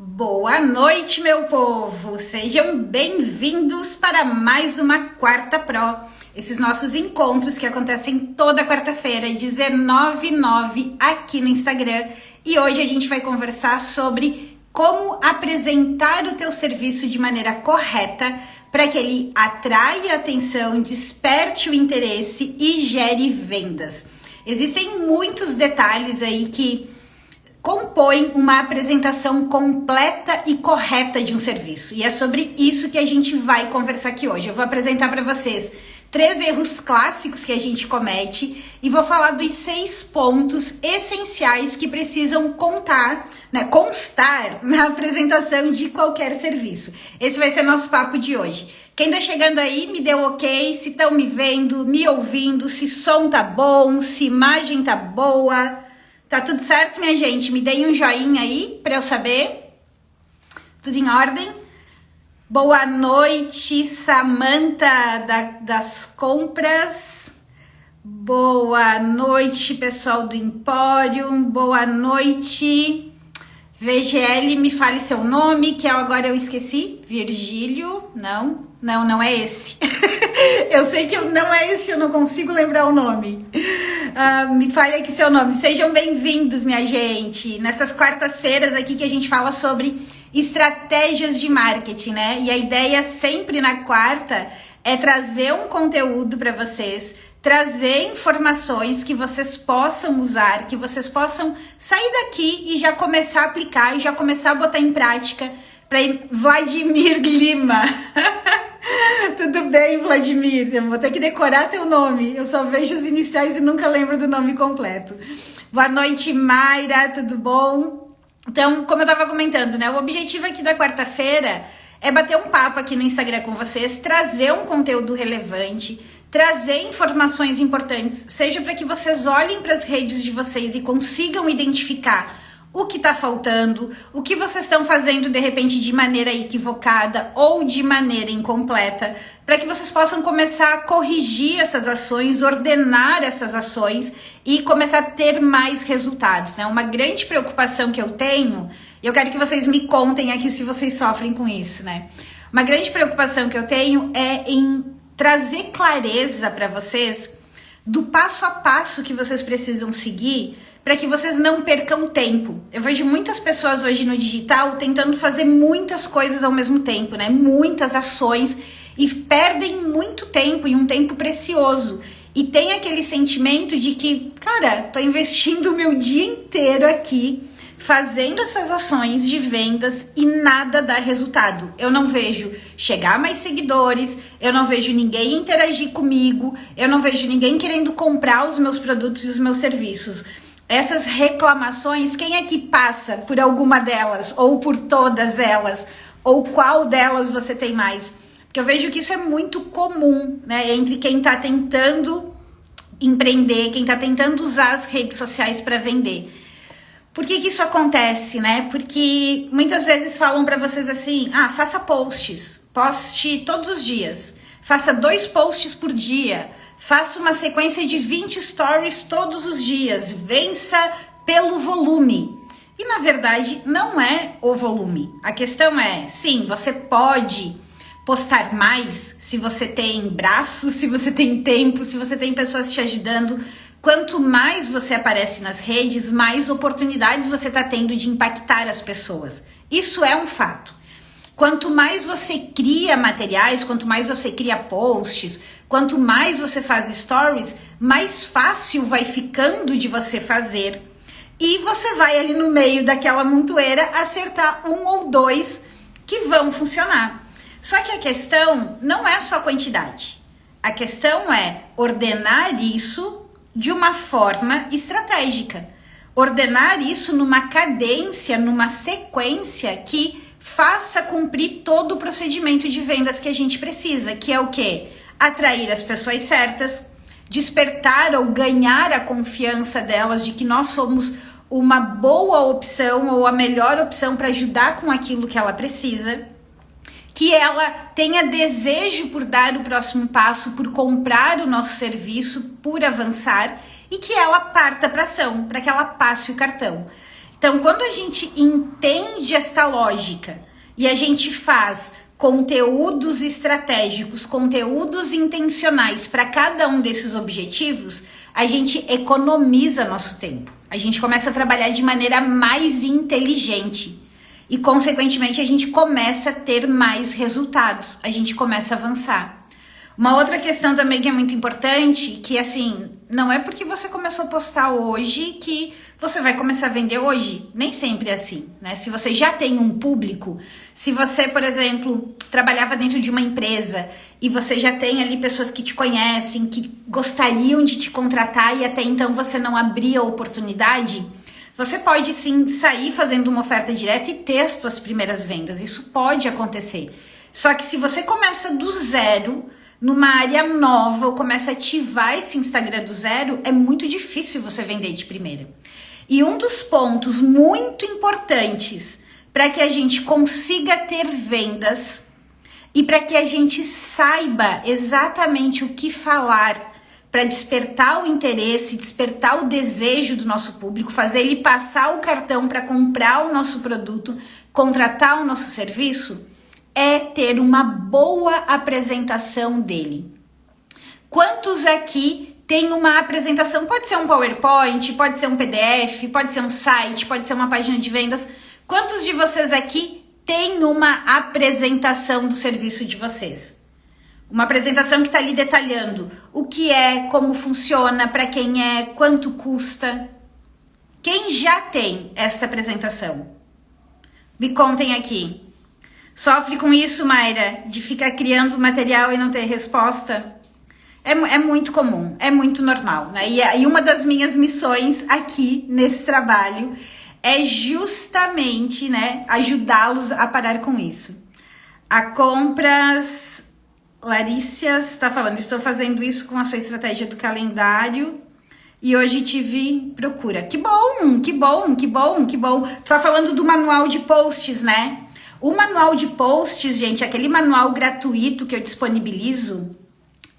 Boa noite, meu povo! Sejam bem-vindos para mais uma Quarta Pro. Esses nossos encontros que acontecem toda quarta-feira, 19h09, aqui no Instagram. E hoje a gente vai conversar sobre como apresentar o teu serviço de maneira correta para que ele atraia atenção, desperte o interesse e gere vendas. Existem muitos detalhes aí que compõem uma apresentação completa e correta de um serviço. E é sobre isso que a gente vai conversar aqui hoje. Eu vou apresentar para vocês 3 erros clássicos que a gente comete e vou falar dos 6 pontos essenciais que precisam constar na apresentação de qualquer serviço. Esse vai ser nosso papo de hoje. Quem tá chegando aí, me dê ok, se estão me vendo, me ouvindo, se som tá bom, se imagem tá boa. Tá tudo certo, minha gente? Me deem um joinha aí pra eu saber. Tudo em ordem? Boa noite, Samantha das compras. Boa noite, pessoal do Emporium. Boa noite. VGL, me fale seu nome, que agora eu esqueci. Virgílio? Não é esse. Eu sei que não é esse, eu não consigo lembrar o nome. Me fale aqui seu nome. Sejam bem-vindos, minha gente. Nessas quartas-feiras aqui que a gente fala sobre estratégias de marketing, né? E a ideia sempre na quarta é trazer um conteúdo para vocês, trazer informações que vocês possam usar, que vocês possam sair daqui e já começar a aplicar e já começar a botar em prática. Para Vladimir Lima. Tudo bem, Vladimir? Eu vou ter que decorar teu nome. Eu só vejo os iniciais e nunca lembro do nome completo. Boa noite, Mayra. Tudo bom? Então, como eu estava comentando, né? O objetivo aqui da quarta-feira é bater um papo aqui no Instagram com vocês, trazer um conteúdo relevante, trazer informações importantes, seja para que vocês olhem para as redes de vocês e consigam identificar o que está faltando, o que vocês estão fazendo de repente de maneira equivocada ou de maneira incompleta, para que vocês possam começar a corrigir essas ações, ordenar essas ações e começar a ter mais resultados, né? Uma grande preocupação que eu tenho, e eu quero que vocês me contem aqui se vocês sofrem com isso, né? Uma grande preocupação que eu tenho é em trazer clareza para vocês do passo a passo que vocês precisam seguir para que vocês não percam tempo. Eu vejo muitas pessoas hoje no digital tentando fazer muitas coisas ao mesmo tempo, né? Muitas ações e perdem muito tempo e um tempo precioso. E tem aquele sentimento de que, cara, tô investindo o meu dia inteiro aqui fazendo essas ações de vendas e nada dá resultado. Eu não vejo chegar mais seguidores, eu não vejo ninguém interagir comigo, eu não vejo ninguém querendo comprar os meus produtos e os meus serviços. Essas reclamações, quem é que passa por alguma delas, ou por todas elas, ou qual delas você tem mais? Porque eu vejo que isso é muito comum, né, entre quem está tentando empreender, quem está tentando usar as redes sociais para vender. Por que isso acontece, né? Porque muitas vezes falam para vocês assim, faça poste todos os dias, faça 2 posts por dia, faça uma sequência de 20 stories todos os dias, vença pelo volume. E na verdade não é o volume. A questão é, sim, você pode postar mais se você tem braços, se você tem tempo, se você tem pessoas te ajudando. Quanto mais você aparece nas redes, mais oportunidades você está tendo de impactar as pessoas. Isso é um fato. Quanto mais você cria materiais, quanto mais você cria posts, quanto mais você faz stories, mais fácil vai ficando de você fazer. E você vai ali no meio daquela montoeira acertar 1 ou 2 que vão funcionar. Só que a questão não é só a quantidade. A questão é ordenar isso de uma forma estratégica. Ordenar isso numa cadência, numa sequência que faça cumprir todo o procedimento de vendas que a gente precisa, que é o quê? Atrair as pessoas certas, despertar ou ganhar a confiança delas de que nós somos uma boa opção ou a melhor opção para ajudar com aquilo que ela precisa, que ela tenha desejo por dar o próximo passo, por comprar o nosso serviço, por avançar e que ela parta para ação, para que ela passe o cartão. Então, quando a gente entende esta lógica e a gente faz conteúdos estratégicos, conteúdos intencionais para cada um desses objetivos, a gente economiza nosso tempo. A gente começa a trabalhar de maneira mais inteligente e, consequentemente, a gente começa a ter mais resultados, a gente começa a avançar. Uma outra questão também que é muito importante, que assim, não é porque você começou a postar hoje que você vai começar a vender hoje. Nem sempre é assim, né? Se você já tem um público, se você, por exemplo, trabalhava dentro de uma empresa e você já tem ali pessoas que te conhecem, que gostariam de te contratar e até então você não abria a oportunidade, você pode sim sair fazendo uma oferta direta e ter as suas primeiras vendas. Isso pode acontecer. Só que se você começa do zero, numa área nova, ou começa a ativar esse Instagram do zero, é muito difícil você vender de primeira. E um dos pontos muito importantes para que a gente consiga ter vendas e para que a gente saiba exatamente o que falar para despertar o interesse, despertar o desejo do nosso público, fazer ele passar o cartão para comprar o nosso produto, contratar o nosso serviço, é ter uma boa apresentação dele. Quantos aqui tem uma apresentação? Pode ser um PowerPoint, pode ser um PDF, pode ser um site, pode ser uma página de vendas. Quantos de vocês aqui tem uma apresentação do serviço de vocês? Uma apresentação que está ali detalhando o que é, como funciona, para quem é, quanto custa. Quem já tem esta apresentação? Me contem aqui. Sofre com isso, Mayra, de ficar criando material e não ter resposta? É muito comum, é muito normal, né? E uma das minhas missões aqui nesse trabalho é justamente, né, ajudá-los a parar com isso. A Compras Larissa está falando, estou fazendo isso com a sua estratégia do calendário e hoje tive procura. Que bom, que bom, que bom, que bom. Tu tá falando do manual de posts, né? O manual de posts, gente, aquele manual gratuito que eu disponibilizo,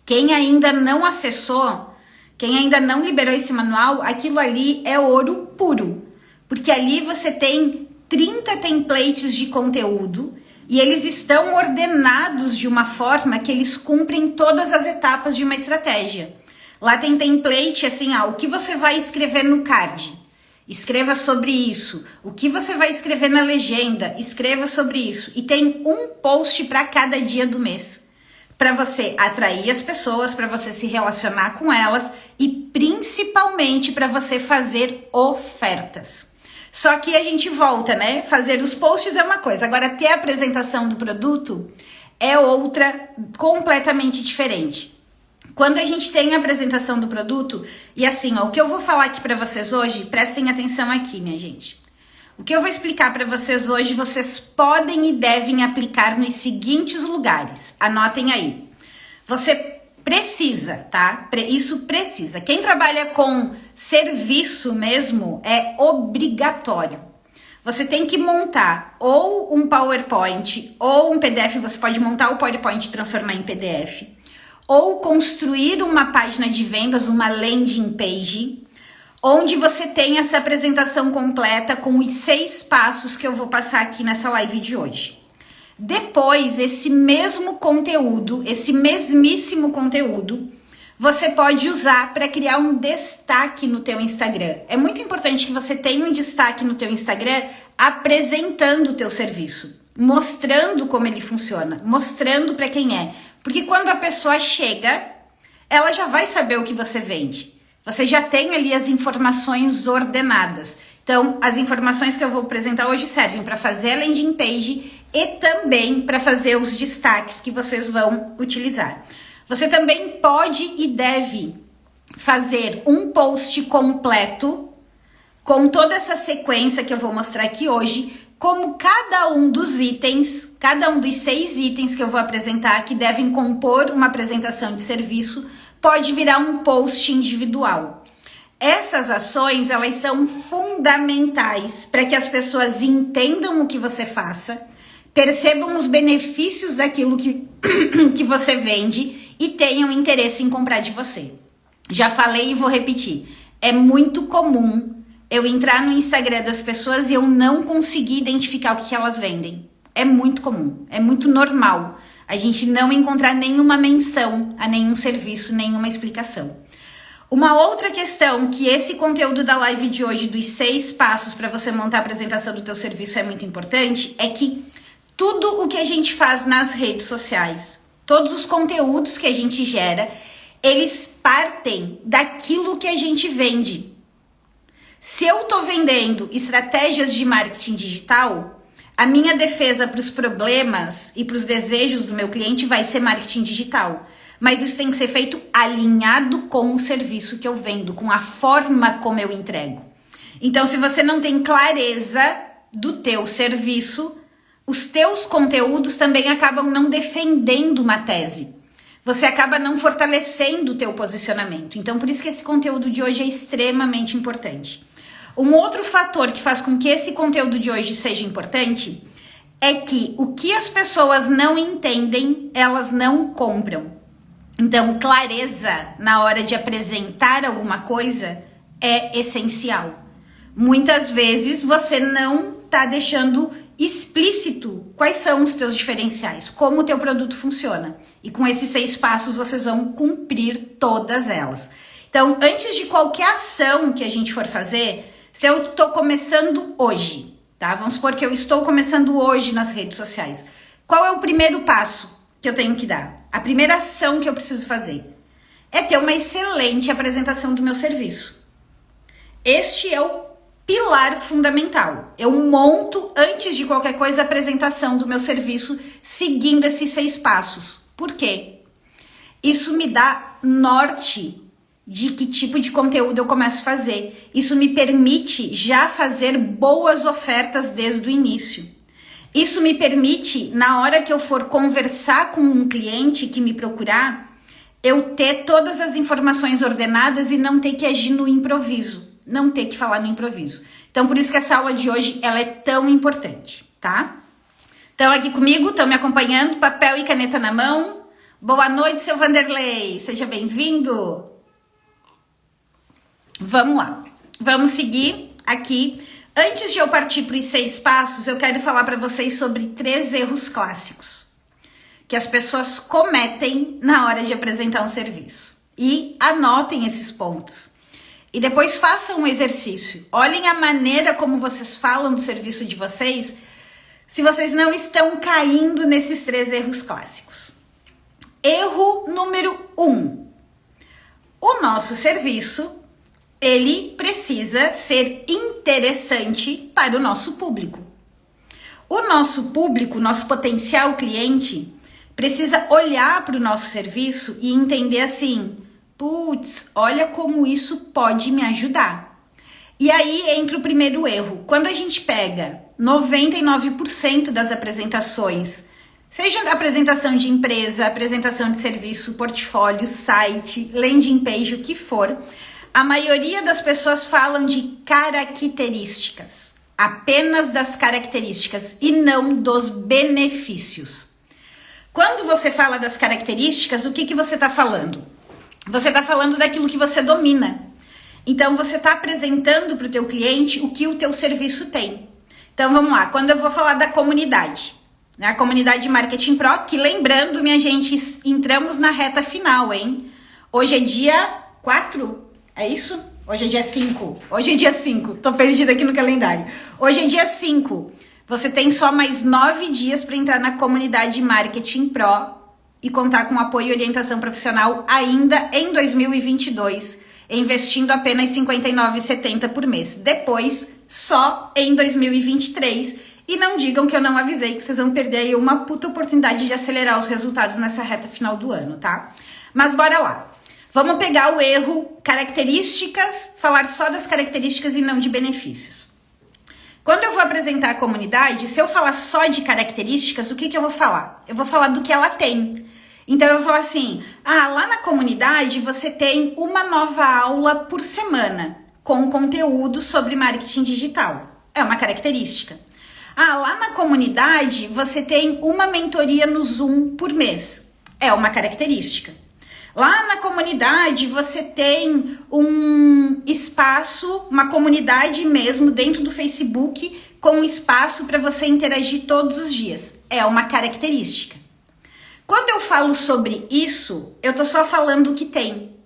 quem ainda não acessou, quem ainda não liberou esse manual, aquilo ali é ouro puro. Porque ali você tem 30 templates de conteúdo e eles estão ordenados de uma forma que eles cumprem todas as etapas de uma estratégia. Lá tem template assim, o que você vai escrever no card? Escreva sobre isso. O que você vai escrever na legenda? Escreva sobre isso. E tem um post para cada dia do mês. Para você atrair as pessoas, para você se relacionar com elas e principalmente para você fazer ofertas. Só que a gente volta, né? Fazer os posts é uma coisa. Agora, ter a apresentação do produto é outra completamente diferente. Quando a gente tem a apresentação do produto, e assim, o que eu vou falar aqui para vocês hoje, prestem atenção aqui, minha gente. O que eu vou explicar para vocês hoje, vocês podem e devem aplicar nos seguintes lugares. Anotem aí. Você precisa, tá? Isso precisa. Quem trabalha com serviço mesmo é obrigatório. Você tem que montar ou um PowerPoint ou um PDF. Você pode montar o PowerPoint e transformar em PDF. Ou construir uma página de vendas, uma landing page, onde você tem essa apresentação completa com os 6 passos que eu vou passar aqui nessa live de hoje. Depois, esse mesmo conteúdo, esse mesmíssimo conteúdo, você pode usar para criar um destaque no teu Instagram. É muito importante que você tenha um destaque no teu Instagram apresentando o teu serviço, mostrando como ele funciona, mostrando para quem é. Porque quando a pessoa chega, ela já vai saber o que você vende. Você já tem ali as informações ordenadas. Então, as informações que eu vou apresentar hoje servem para fazer a landing page e também para fazer os destaques que vocês vão utilizar. Você também pode e deve fazer um post completo com toda essa sequência que eu vou mostrar aqui hoje, como cada um dos itens, cada um dos 6 itens que eu vou apresentar, que devem compor uma apresentação de serviço, pode virar um post individual. Essas ações, elas são fundamentais para que as pessoas entendam o que você faça, percebam os benefícios daquilo que você vende e tenham interesse em comprar de você. Já falei e vou repetir, é muito comum eu entrar no Instagram das pessoas e eu não conseguir identificar o que elas vendem. É muito comum, é muito normal a gente não encontrar nenhuma menção a nenhum serviço, nenhuma explicação. Uma outra questão que esse conteúdo da live de hoje, dos 6 passos para você montar a apresentação do teu serviço, é muito importante, é que tudo o que a gente faz nas redes sociais, todos os conteúdos que a gente gera, eles partem daquilo que a gente vende. Se eu estou vendendo estratégias de marketing digital, a minha defesa para os problemas e para os desejos do meu cliente vai ser marketing digital. Mas isso tem que ser feito alinhado com o serviço que eu vendo, com a forma como eu entrego. Então, se você não tem clareza do teu serviço, os teus conteúdos também acabam não defendendo uma tese. Você acaba não fortalecendo o teu posicionamento. Então, por isso que esse conteúdo de hoje é extremamente importante. Um outro fator que faz com que esse conteúdo de hoje seja importante é que o que as pessoas não entendem, elas não compram. Então, clareza na hora de apresentar alguma coisa é essencial. Muitas vezes você não está deixando explícito quais são os teus diferenciais, como o teu produto funciona. E com esses 6 passos vocês vão cumprir todas elas. Então, antes de qualquer ação que a gente for fazer, se eu estou começando hoje, tá? Vamos supor que eu estou começando hoje nas redes sociais. Qual é o primeiro passo que eu tenho que dar? A primeira ação que eu preciso fazer é ter uma excelente apresentação do meu serviço. Este é o pilar fundamental. Eu monto, antes de qualquer coisa, a apresentação do meu serviço seguindo esses 6 passos. Por quê? Isso me dá norte de que tipo de conteúdo eu começo a fazer. Isso me permite já fazer boas ofertas desde o início. Isso me permite, na hora que eu for conversar com um cliente que me procurar, eu ter todas as informações ordenadas e não ter que agir no improviso, não ter que falar no improviso. Então, por isso que essa aula de hoje ela é tão importante, tá? Estão aqui comigo, estão me acompanhando, papel e caneta na mão. Boa noite, seu Vanderlei, seja bem-vindo. Vamos lá, vamos seguir aqui. Antes de eu partir para os 6 passos, eu quero falar para vocês sobre 3 erros clássicos que as pessoas cometem na hora de apresentar um serviço. E anotem esses pontos. E depois façam um exercício. Olhem a maneira como vocês falam do serviço de vocês, se vocês não estão caindo nesses 3 erros clássicos. Erro número 1. O nosso serviço, ele precisa ser interessante para o nosso público. O nosso público, nosso potencial cliente, precisa olhar para o nosso serviço e entender assim, putz, olha como isso pode me ajudar. E aí entra o primeiro erro. Quando a gente pega 99% das apresentações, seja apresentação de empresa, apresentação de serviço, portfólio, site, landing page, o que for, a maioria das pessoas falam de características, apenas das características e não dos benefícios. Quando você fala das características, o que você está falando? Você está falando daquilo que você domina. Então, você está apresentando para o teu cliente o que o teu serviço tem. Então, vamos lá. Quando eu vou falar da comunidade, né? A comunidade Marketing Pro, que lembrando, minha gente, entramos na reta final, hein? Hoje é dia 4? É isso? Hoje é dia 5. Hoje é dia 5. Tô perdida aqui no calendário. Hoje é dia 5. Você tem só mais 9 dias para entrar na comunidade Marketing Pro e contar com apoio e orientação profissional ainda em 2022, investindo apenas R$ 59,70 por mês. Depois, só em 2023. E não digam que eu não avisei, que vocês vão perder aí uma puta oportunidade de acelerar os resultados nessa reta final do ano, tá? Mas bora lá. Vamos pegar o erro características, falar só das características e não de benefícios. Quando eu vou apresentar a comunidade, se eu falar só de características, o que eu vou falar? Eu vou falar do que ela tem. Então eu vou falar assim, lá na comunidade você tem uma nova aula por semana com conteúdo sobre marketing digital. É uma característica. Lá na comunidade você tem uma mentoria no Zoom por mês. É uma característica. Lá na comunidade você tem um espaço, uma comunidade mesmo dentro do Facebook com um espaço para você interagir todos os dias. É uma característica. Quando eu falo sobre isso, eu tô só falando o que tem.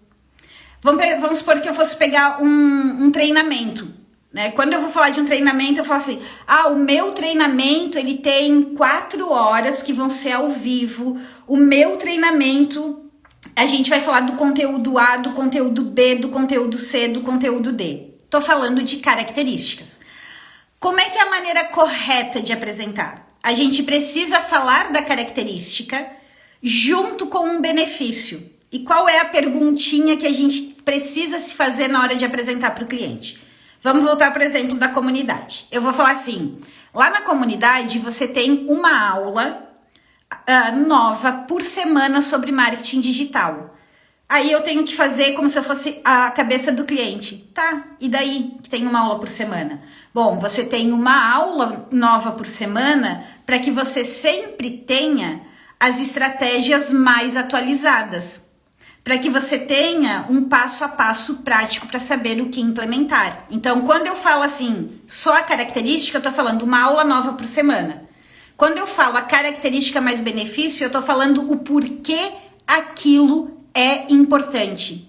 Vamos supor que eu fosse pegar um treinamento, né? Quando eu vou falar de um treinamento, eu falo assim, o meu treinamento, ele tem 4 horas que vão ser ao vivo. O meu treinamento, a gente vai falar do conteúdo A, do conteúdo B, do conteúdo C, do conteúdo D. Tô falando de características. Como é que é a maneira correta de apresentar? A gente precisa falar da característica junto com um benefício. E qual é a perguntinha que a gente precisa se fazer na hora de apresentar para o cliente? Vamos voltar, por exemplo, da comunidade. Eu vou falar assim, lá na comunidade você tem uma aula nova por semana sobre marketing digital. Aí eu tenho que fazer como se eu fosse a cabeça do cliente. Tá, e daí que tem uma aula por semana? Bom, você tem uma aula nova por semana para que você sempre tenha as estratégias mais atualizadas. Para que você tenha um passo a passo prático para saber o que implementar. Então, quando eu falo assim, só a característica, eu estou falando uma aula nova por semana. Quando eu falo a característica mais benefício, eu estou falando o porquê aquilo é importante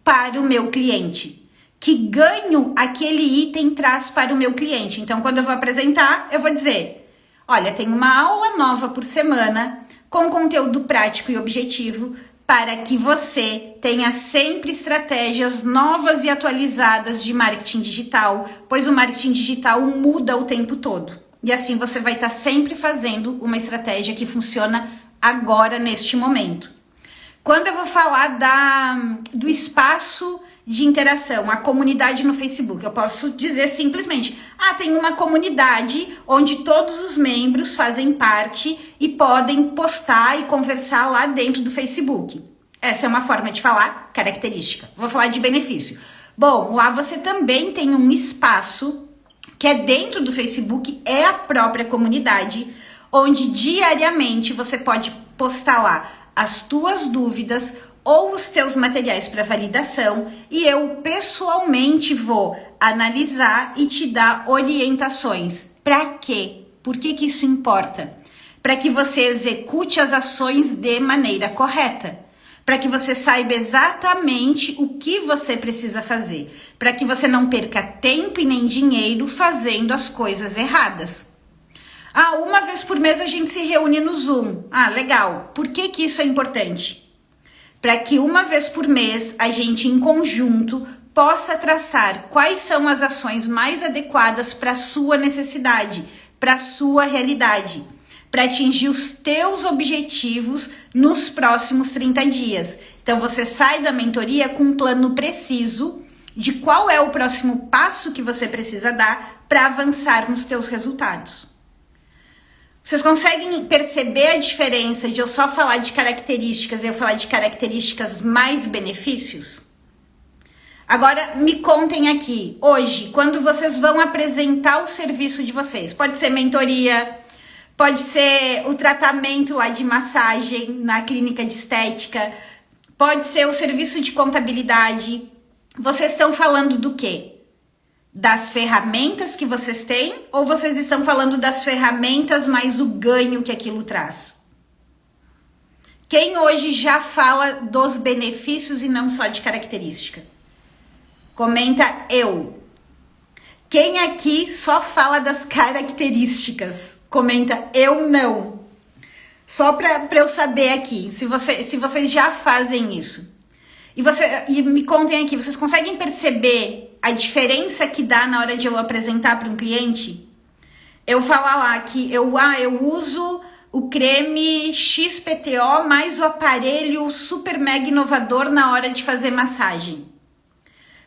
para o meu cliente. Que ganho aquele item traz para o meu cliente. Então, quando eu vou apresentar, eu vou dizer, olha, tem uma aula nova por semana com conteúdo prático e objetivo para que você tenha sempre estratégias novas e atualizadas de marketing digital, pois o marketing digital muda o tempo todo. E assim você vai estar sempre fazendo uma estratégia que funciona agora, neste momento. Quando eu vou falar do espaço de interação, a comunidade no Facebook, eu posso dizer simplesmente, tem uma comunidade onde todos os membros fazem parte e podem postar e conversar lá dentro do Facebook. Essa é uma forma de falar característica. Vou falar de benefício. Bom, lá você também tem um espaço que é dentro do Facebook, é a própria comunidade, onde diariamente você pode postar lá as tuas dúvidas ou os teus materiais para validação e eu pessoalmente vou analisar e te dar orientações. Para quê? Por que isso importa? Para que você execute as ações de maneira correta. Para que você saiba exatamente o que você precisa fazer. Para que você não perca tempo e nem dinheiro fazendo as coisas erradas. Uma vez por mês a gente se reúne no Zoom. Legal. Por que isso é importante? Para que uma vez por mês a gente em conjunto possa traçar quais são as ações mais adequadas para a sua necessidade, para a sua realidade, para atingir os teus objetivos nos próximos 30 dias. Então você sai da mentoria com um plano preciso de qual é o próximo passo que você precisa dar para avançar nos teus resultados. Vocês conseguem perceber a diferença de eu só falar de características e eu falar de características mais benefícios? Agora me contem aqui, hoje, quando vocês vão apresentar o serviço de vocês, pode ser mentoria, pode ser o tratamento lá de massagem na clínica de estética, pode ser o serviço de contabilidade, vocês estão falando do quê? Das ferramentas que vocês têm ou vocês estão falando das ferramentas mais o ganho que aquilo traz? Quem hoje já fala dos benefícios e não só de característica? Comenta eu. Quem aqui só fala das características? Comenta eu não. Só para eu saber aqui, se vocês já fazem isso. E me contem aqui, vocês conseguem perceber a diferença que dá na hora de eu apresentar para um cliente? Eu falar lá que eu uso o creme XPTO mais o aparelho super mega inovador na hora de fazer massagem.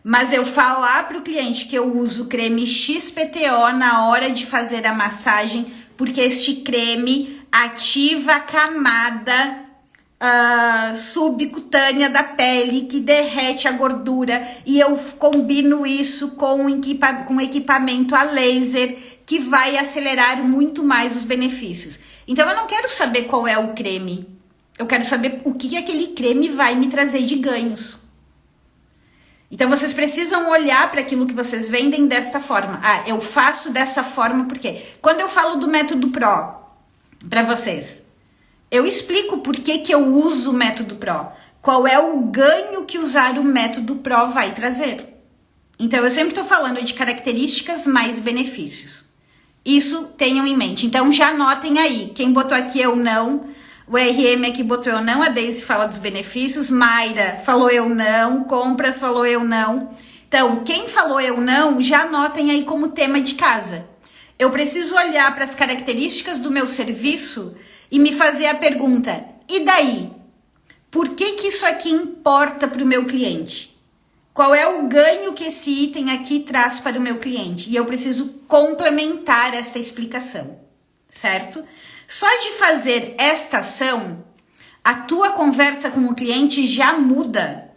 Mas eu falar para o cliente que eu uso o creme XPTO na hora de fazer a massagem, porque este creme ativa a camada subcutânea da pele que derrete a gordura e eu combino isso com equipamento a laser que vai acelerar muito mais os benefícios. Então eu não quero saber qual é o creme, Eu quero saber o que aquele creme vai me trazer de ganhos. Então, vocês precisam olhar para aquilo que vocês vendem desta forma. Ah, eu faço dessa forma porque... Quando eu falo do método PRO para vocês, eu explico por que eu uso o método PRO. Qual é o ganho que usar o método PRO vai trazer. Então, eu sempre estou falando de características mais benefícios. Isso tenham em mente. Então, já anotem aí. Quem botou aqui eu não... O RM aqui botou eu não, a Daisy fala dos benefícios, Mayra falou eu não, Compras falou eu não. Então, quem falou eu não, já anotem aí como tema de casa. Eu preciso olhar para as características do meu serviço e me fazer a pergunta, e daí? Por que isso aqui importa para o meu cliente? Qual é o ganho que esse item aqui traz para o meu cliente? E eu preciso complementar esta explicação, certo? Só de fazer esta ação, a tua conversa com o cliente já muda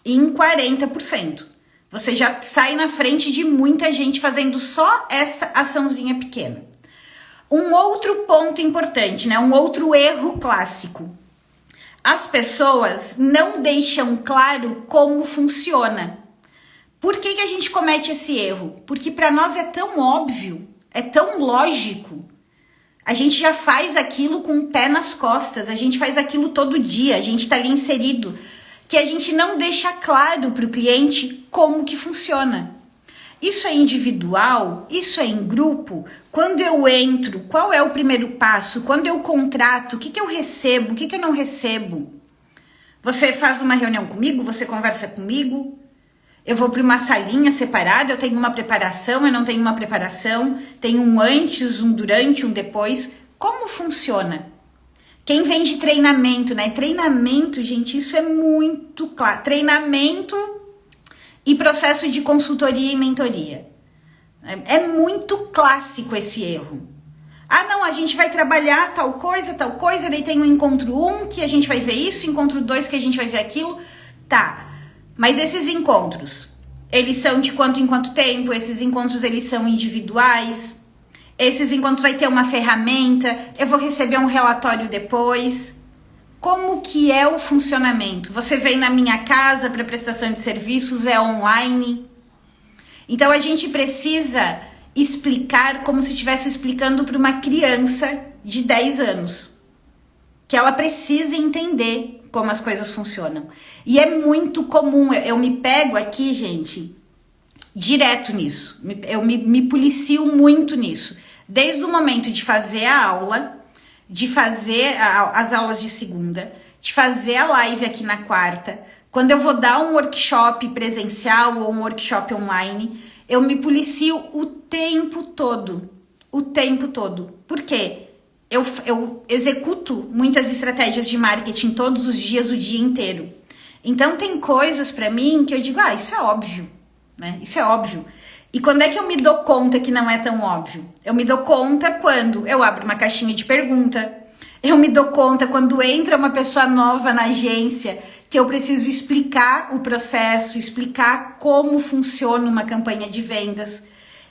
em 40%. Você já sai na frente de muita gente fazendo só esta açãozinha pequena. Um outro ponto importante, né? Um outro erro clássico. As pessoas não deixam claro como funciona. Por que a gente comete esse erro? Porque para nós é tão óbvio, é tão lógico. A gente já faz aquilo com o pé nas costas, a gente faz aquilo todo dia, a gente está ali inserido, que a gente não deixa claro para o cliente como que funciona. Isso é individual, isso é em grupo. Quando eu entro, qual é o primeiro passo? Quando eu contrato, o que eu recebo, o que eu não recebo? Você faz uma reunião comigo, você conversa comigo, eu vou para uma salinha separada, eu tenho uma preparação, eu não tenho uma preparação, tenho um antes, um durante, um depois. Como funciona? Quem vende treinamento, né? Treinamento, gente, isso é muito claro. Treinamento e processo de consultoria e mentoria. É muito clássico esse erro. Ah, não, a gente vai trabalhar tal coisa, daí tem o encontro 1 que a gente vai ver isso, encontro 2 que a gente vai ver aquilo. Tá. Mas esses encontros, eles são de quanto em quanto tempo? Esses encontros, eles são individuais? Esses encontros vai ter uma ferramenta? Eu vou receber um relatório depois? Como que é o funcionamento? Você vem na minha casa para prestação de serviços, é online? Então, a gente precisa explicar como se estivesse explicando para uma criança de 10 anos. Que ela precisa entender como as coisas funcionam. E é muito comum, eu me pego aqui, gente, direto nisso. Eu me policio muito nisso. Desde o momento de fazer a aula, de fazer as aulas de segunda, de fazer a live aqui na quarta, quando eu vou dar um workshop presencial ou um workshop online, eu me policio o tempo todo. O tempo todo. Por quê? Eu executo muitas estratégias de marketing todos os dias, o dia inteiro. Então, tem coisas para mim que eu digo, isso é óbvio, né? Isso é óbvio. E quando é que eu me dou conta que não é tão óbvio? Eu me dou conta quando eu abro uma caixinha de pergunta. Eu me dou conta quando entra uma pessoa nova na agência, que eu preciso explicar o processo, explicar como funciona uma campanha de vendas.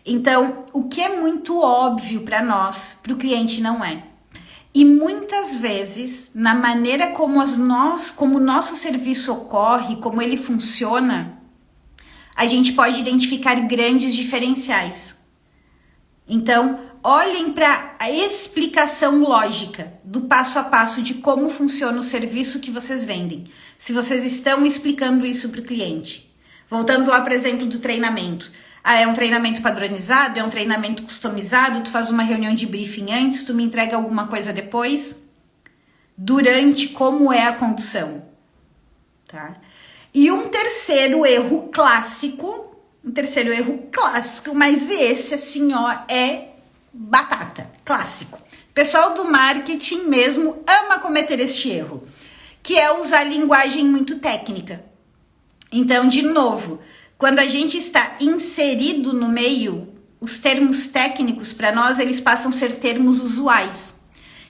Então, o que é muito óbvio para nós, para o cliente não é. E muitas vezes, na maneira como o nosso serviço ocorre, como ele funciona, a gente pode identificar grandes diferenciais. Então, olhem para a explicação lógica do passo a passo de como funciona o serviço que vocês vendem. Se vocês estão explicando isso para o cliente. Voltando lá, por exemplo, do treinamento. É um treinamento padronizado? É um treinamento customizado? Tu faz uma reunião de briefing antes? Tu me entrega alguma coisa depois? Durante, como é a condução? Tá? E um terceiro erro clássico, mas esse assim, ó, é batata, clássico. O pessoal do marketing mesmo ama cometer este erro, que é usar linguagem muito técnica. Então, de novo, quando a gente está inserido no meio, os termos técnicos para nós, eles passam a ser termos usuais.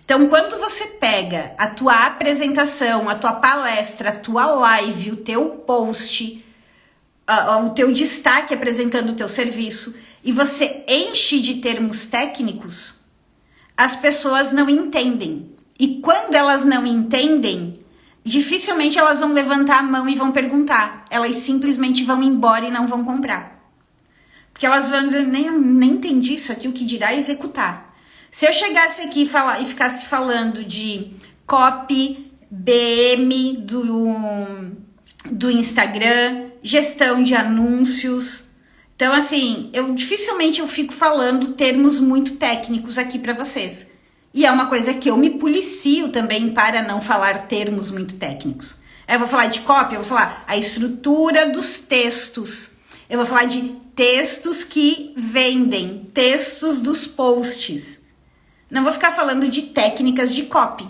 Então, quando você pega a tua apresentação, a tua palestra, a tua live, o teu post, o teu destaque apresentando o teu serviço, e você enche de termos técnicos, as pessoas não entendem. E quando elas não entendem, dificilmente elas vão levantar a mão e vão perguntar. Elas simplesmente vão embora e não vão comprar. Porque elas vão dizer, nem entendi isso aqui, o que dirá executar. Se eu chegasse aqui e ficasse falando de copy, BM do Instagram, gestão de anúncios. Então, assim, dificilmente eu fico falando termos muito técnicos aqui para vocês. E é uma coisa que eu me policio também para não falar termos muito técnicos. Eu vou falar de copy, eu vou falar a estrutura dos textos. Eu vou falar de textos que vendem, textos dos posts. Não vou ficar falando de técnicas de copy.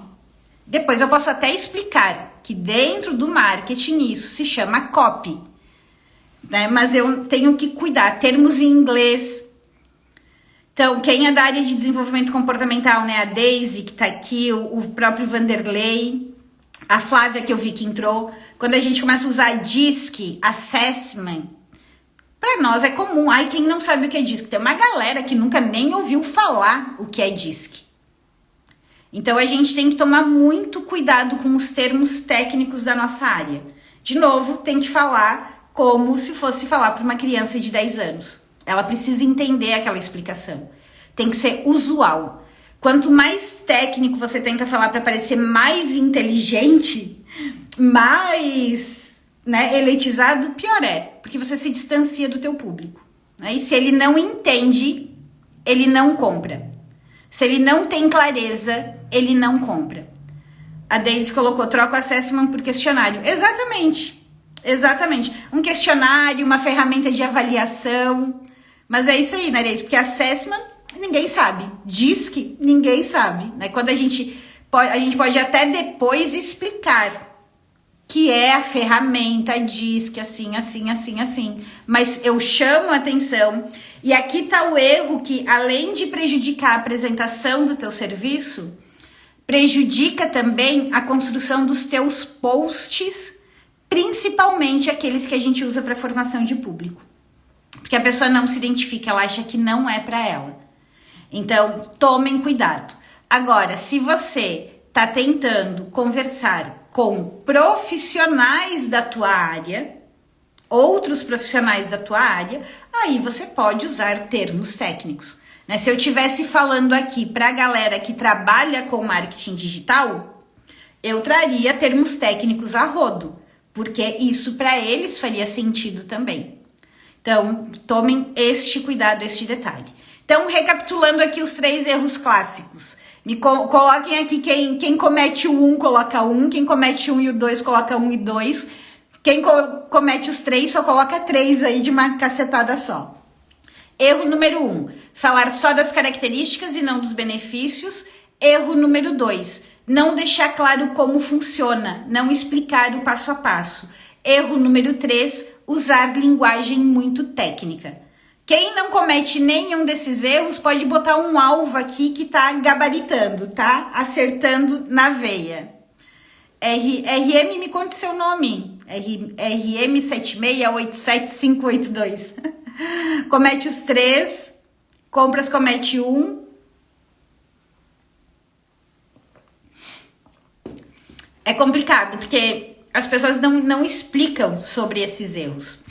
Depois eu posso até explicar que dentro do marketing isso se chama copy. Né? Mas eu tenho que cuidar, termos em inglês. Então, quem é da área de desenvolvimento comportamental, né? A Daisy, que tá aqui, o próprio Vanderlei, a Flávia, que eu vi que entrou. Quando a gente começa a usar DISC, assessment, para nós é comum. Ai, quem não sabe o que é DISC? Tem uma galera que nunca nem ouviu falar o que é DISC. Então, a gente tem que tomar muito cuidado com os termos técnicos da nossa área. De novo, tem que falar como se fosse falar para uma criança de 10 anos. Ela precisa entender aquela explicação. Tem que ser usual. Quanto mais técnico você tenta falar para parecer mais inteligente, mais elitizado, pior é. Porque você se distancia do teu público. Né? E se ele não entende, ele não compra. Se ele não tem clareza, ele não compra. A Daisy colocou, troca o assessment por questionário. Exatamente. Um questionário, uma ferramenta de avaliação. Mas é isso aí, né, Daisy? Porque assessment, ninguém sabe. DISC, ninguém sabe. Né? Quando a gente pode até depois explicar que é a ferramenta DISC, assim. Mas eu chamo a atenção. E aqui tá o erro que, além de prejudicar a apresentação do teu serviço, prejudica também a construção dos teus posts, principalmente aqueles que a gente usa para formação de público. Porque a pessoa não se identifica, ela acha que não é para ela. Então, tomem cuidado. Agora, se você está tentando conversar com profissionais da tua área, outros profissionais da tua área, aí você pode usar termos técnicos. Né? Se eu estivesse falando aqui para a galera que trabalha com marketing digital, eu traria termos técnicos a rodo, porque isso para eles faria sentido também. Então, tomem este cuidado, este detalhe. Então, recapitulando aqui os 3 erros clássicos. Coloquem aqui quem comete o 1, coloca 1. Quem comete o 1 e o 2, coloca 1 e 2. Quem comete os 3, só coloca 3 aí de uma cacetada só. Erro número 1, falar só das características e não dos benefícios. Erro número 2, não deixar claro como funciona, não explicar o passo a passo. Erro número 3, usar linguagem muito técnica. Quem não comete nenhum desses erros pode botar um alvo aqui que tá gabaritando, tá? Acertando na veia. RM, me conte seu nome. RM7687582. Comete os 3. Compras comete 1. É complicado, porque as pessoas não explicam sobre esses erros.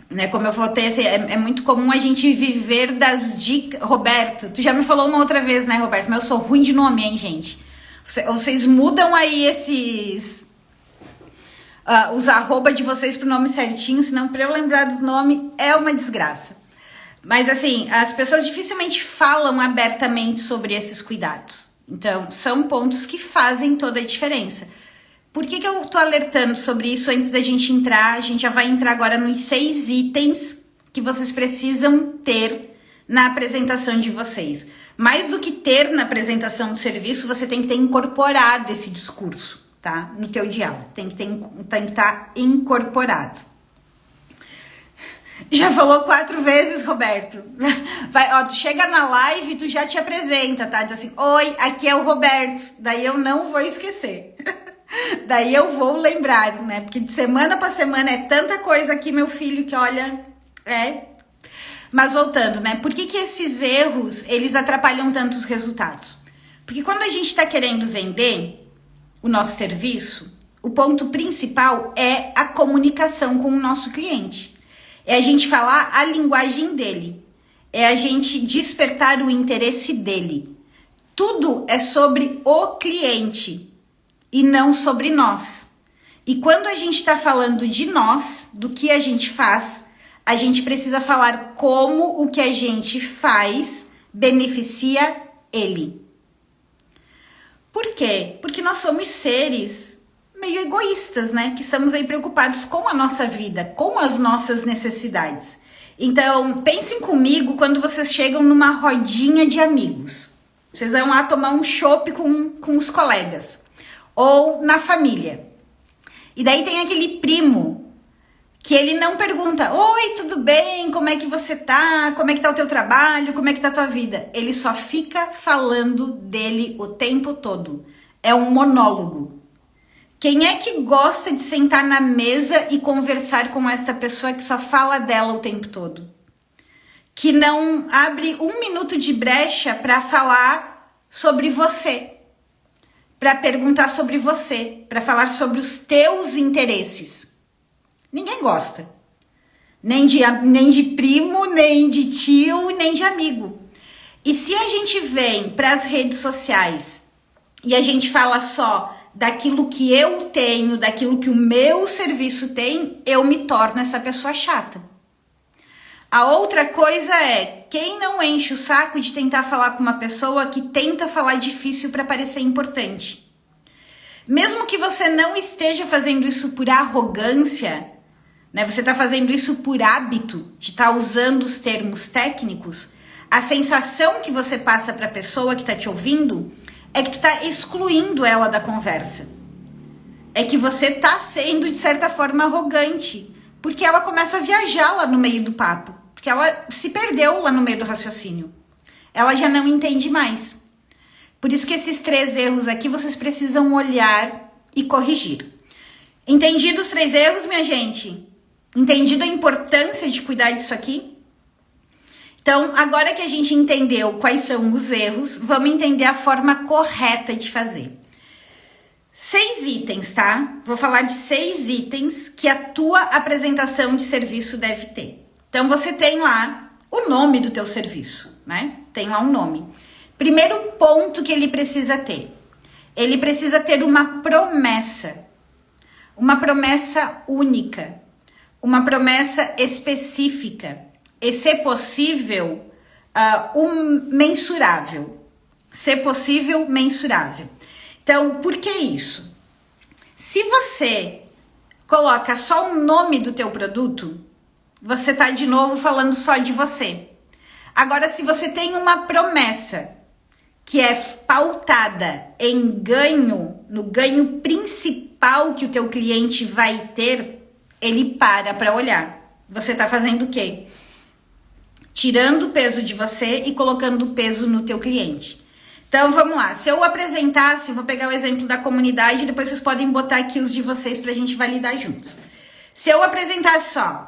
Né, como eu falei, assim, é muito comum a gente viver das dicas. Roberto, tu já me falou uma outra vez, né, Roberto? Mas eu sou ruim de nome, hein, gente? Vocês mudam aí esses... os arroba de vocês pro nome certinho, senão pra eu lembrar dos nomes é uma desgraça. Mas assim, as pessoas dificilmente falam abertamente sobre esses cuidados. Então, são pontos que fazem toda a diferença. Por que eu tô alertando sobre isso antes da gente entrar? A gente já vai entrar agora nos 6 itens que vocês precisam ter na apresentação de vocês. Mais do que ter na apresentação do serviço, você tem que ter incorporado esse discurso, tá? No teu diálogo. Tem que estar incorporado. Já falou 4 vezes, Roberto. Tu chega na live e tu já te apresenta, tá? Diz assim, oi, aqui é o Roberto. Daí eu não vou esquecer. Daí eu vou lembrar, né? Porque de semana para semana é tanta coisa aqui, meu filho, que olha, Mas voltando, né? Por que esses erros, eles atrapalham tanto os resultados? Porque quando a gente está querendo vender o nosso serviço, o ponto principal é a comunicação com o nosso cliente. É a gente falar a linguagem dele. É a gente despertar o interesse dele. Tudo é sobre o cliente e não sobre nós. E quando a gente está falando de nós, do que a gente faz, a gente precisa falar como o que a gente faz beneficia ele. Por quê? Porque nós somos seres meio egoístas, né? Que estamos aí preocupados com a nossa vida, com as nossas necessidades. Então, pensem comigo quando vocês chegam numa rodinha de amigos. Vocês vão lá tomar um chopp com os colegas. Ou na família. E daí tem aquele primo que ele não pergunta: oi, tudo bem? Como é que você tá? Como é que tá o teu trabalho? Como é que tá a tua vida? Ele só fica falando dele o tempo todo. É um monólogo. Quem é que gosta de sentar na mesa e conversar com esta pessoa que só fala dela o tempo todo? Que não abre um minuto de brecha para falar sobre você, para perguntar sobre você, para falar sobre os teus interesses. Ninguém gosta. Nem de primo, nem de tio, nem de amigo. E se a gente vem para as redes sociais e a gente fala só daquilo que eu tenho, daquilo que o meu serviço tem, eu me torno essa pessoa chata. A outra coisa é, quem não enche o saco de tentar falar com uma pessoa que tenta falar difícil para parecer importante? Mesmo que você não esteja fazendo isso por arrogância, né? Você está fazendo isso por hábito de estar usando os termos técnicos, a sensação que você passa para a pessoa que está te ouvindo é que tu está excluindo ela da conversa. É que você está sendo, de certa forma, arrogante, porque ela começa a viajar lá no meio do papo, porque ela se perdeu lá no meio do raciocínio. Ela já não entende mais. Por isso que esses 3 erros aqui vocês precisam olhar e corrigir. Entendido os 3 erros, minha gente? Entendido a importância de cuidar disso aqui? Então, agora que a gente entendeu quais são os erros, vamos entender a forma correta de fazer. 6 itens, tá? Vou falar de 6 itens que a tua apresentação de serviço deve ter. Então, você tem lá o nome do teu serviço, né? Tem lá um nome. Primeiro ponto que ele precisa ter. Ele precisa ter uma promessa única, uma promessa específica. E, se possível, mensurável. Se possível, mensurável. Então, por que isso? Se você coloca só o nome do teu produto, você tá de novo falando só de você. Agora, se você tem uma promessa que é pautada em ganho, no ganho principal que o teu cliente vai ter, ele para olhar. Você tá fazendo o quê? Tirando o peso de você e colocando o peso no teu cliente. Então, vamos lá. Se eu apresentasse, vou pegar o exemplo da comunidade, depois vocês podem botar aqui os de vocês pra gente validar juntos. Se eu apresentasse só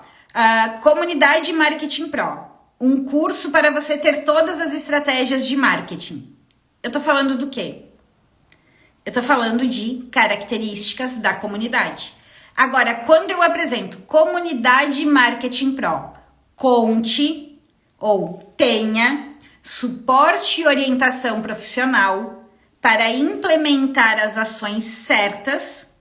Comunidade Marketing Pro, um curso para você ter todas as estratégias de marketing. Eu tô falando do quê? Eu tô falando de características da comunidade. Agora, quando eu apresento Comunidade Marketing Pro, conte ou tenha suporte e orientação profissional para implementar as ações certas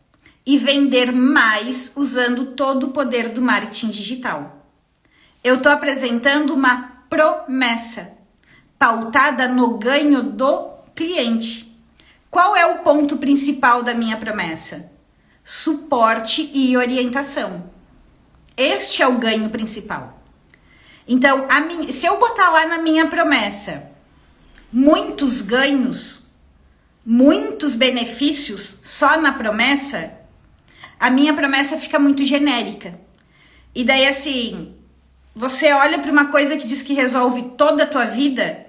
e vender mais usando todo o poder do marketing digital. Eu estou apresentando uma promessa pautada no ganho do cliente. Qual é o ponto principal da minha promessa? Suporte e orientação. Este é o ganho principal. Então, se eu botar lá na minha promessa muitos ganhos, muitos benefícios só na promessa, a minha promessa fica muito genérica. E daí, assim, você olha para uma coisa que diz que resolve toda a tua vida,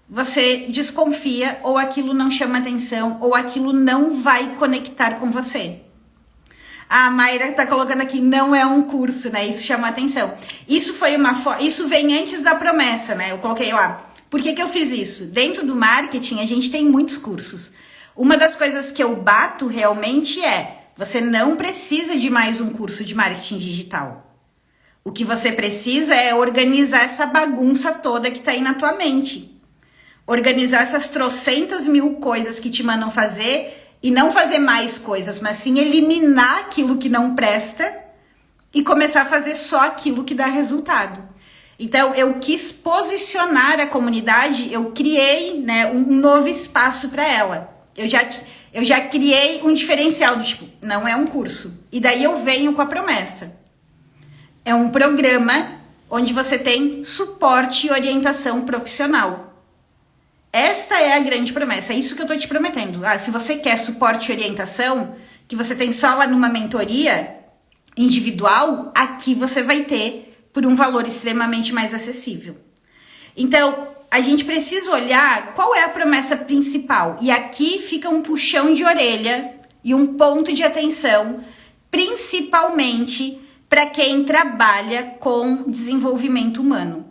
você desconfia, ou aquilo não chama atenção, ou aquilo não vai conectar com você. A Mayra tá colocando aqui, não é um curso, né? Isso chama atenção. Isso vem antes da promessa, né? Eu coloquei lá, Por que eu fiz isso? Dentro do marketing, a gente tem muitos cursos. Uma das coisas que eu bato realmente é: você não precisa de mais um curso de marketing digital. O que você precisa é organizar essa bagunça toda que tá aí na tua mente. Organizar essas trocentas mil coisas que te mandam fazer e não fazer mais coisas, mas sim eliminar aquilo que não presta e começar a fazer só aquilo que dá resultado. Então, eu quis posicionar a comunidade, eu criei, né, um novo espaço para ela. Eu já criei um diferencial do tipo, não é um curso. E daí eu venho com a promessa. É um programa onde você tem suporte e orientação profissional. Esta é a grande promessa, é isso que eu tô te prometendo. Se você quer suporte e orientação, que você tem só lá numa mentoria individual, aqui você vai ter por um valor extremamente mais acessível. Então, a gente precisa olhar qual é a promessa principal. E aqui fica um puxão de orelha e um ponto de atenção, principalmente para quem trabalha com desenvolvimento humano.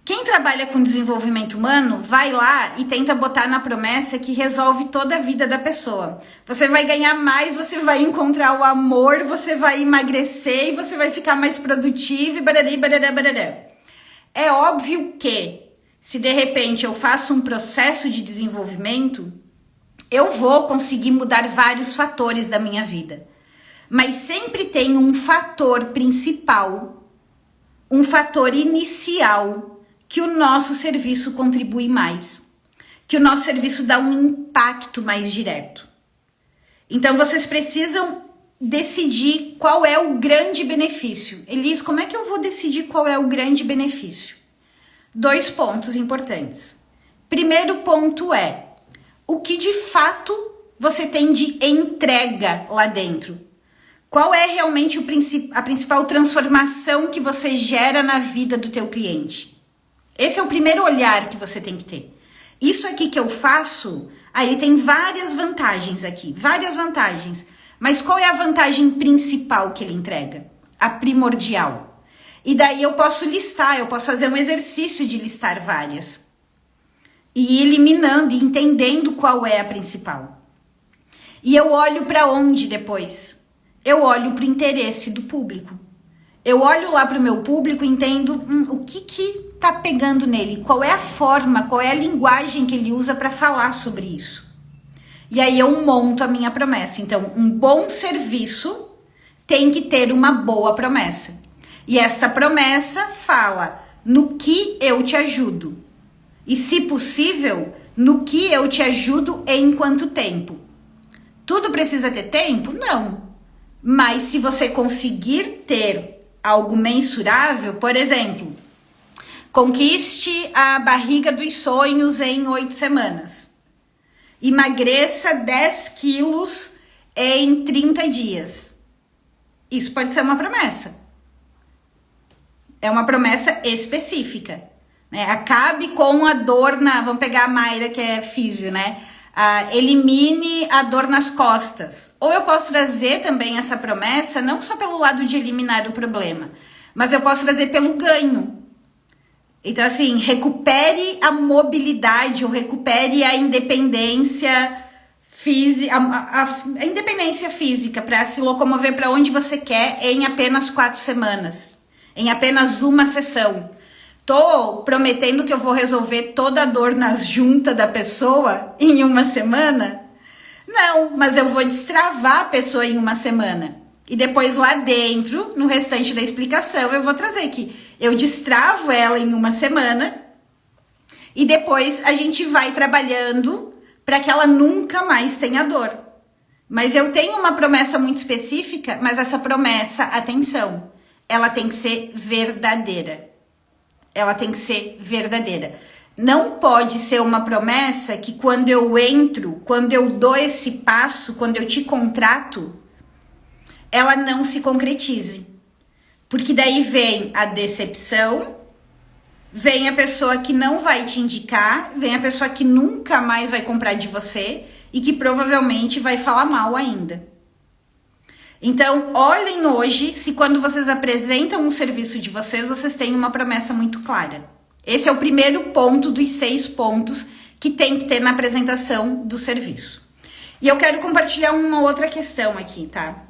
Quem trabalha com desenvolvimento humano vai lá e tenta botar na promessa que resolve toda a vida da pessoa. Você vai ganhar mais, você vai encontrar o amor, você vai emagrecer e você vai ficar mais produtivo e barará, barará, barará. É óbvio que, se de repente eu faço um processo de desenvolvimento, eu vou conseguir mudar vários fatores da minha vida. Mas sempre tem um fator principal, um fator inicial, que o nosso serviço contribui mais, que o nosso serviço dá um impacto mais direto. Então, vocês precisam decidir qual é o grande benefício. Elis, como é que eu vou decidir qual é o grande benefício? 2 pontos importantes. Primeiro ponto é, o que de fato você tem de entrega lá dentro? Qual é realmente a principal transformação que você gera na vida do teu cliente? Esse é o primeiro olhar que você tem que ter. Isso aqui que eu faço, aí tem várias vantagens aqui, várias vantagens. Mas qual é a vantagem principal que ele entrega? A primordial. E daí eu posso listar, eu posso fazer um exercício de listar várias. E ir eliminando e entendendo qual é a principal. E eu olho para onde depois? Eu olho para o interesse do público. Eu olho lá para o meu público e entendo o que tá pegando nele, qual é a forma, qual é a linguagem que ele usa para falar sobre isso. E aí eu monto a minha promessa. Então, um bom serviço tem que ter uma boa promessa. E esta promessa fala no que eu te ajudo. E, se possível, no que eu te ajudo em quanto tempo. Tudo precisa ter tempo? Não. Mas se você conseguir ter algo mensurável, por exemplo, conquiste a barriga dos sonhos em 8 semanas. Emagreça 10 quilos em 30 dias. Isso pode ser uma promessa. É uma promessa específica. Né? Acabe com a dor na... Vamos pegar a Mayra, que é físio, né? Elimine a dor nas costas. Ou eu posso trazer também essa promessa, não só pelo lado de eliminar o problema, mas eu posso trazer pelo ganho. Então, assim, recupere a mobilidade ou recupere a independência física, a independência física para se locomover para onde você quer em apenas 4 semanas, em apenas uma sessão. Tô prometendo que eu vou resolver toda a dor nas juntas da pessoa em uma semana? Não, mas eu vou destravar a pessoa em uma semana. E depois lá dentro, no restante da explicação, eu vou trazer que eu destravo ela em uma semana e depois a gente vai trabalhando para que ela nunca mais tenha dor. Mas eu tenho uma promessa muito específica, mas essa promessa, atenção, ela tem que ser verdadeira. Ela tem que ser verdadeira. Não pode ser uma promessa que quando eu entro, quando eu dou esse passo, quando eu te contrato, ela não se concretize. Porque daí vem a decepção, vem a pessoa que não vai te indicar, vem a pessoa que nunca mais vai comprar de você e que provavelmente vai falar mal ainda. Então, olhem hoje se quando vocês apresentam um serviço de vocês, vocês têm uma promessa muito clara. Esse é o primeiro ponto dos 6 pontos que tem que ter na apresentação do serviço. E eu quero compartilhar uma outra questão aqui, tá?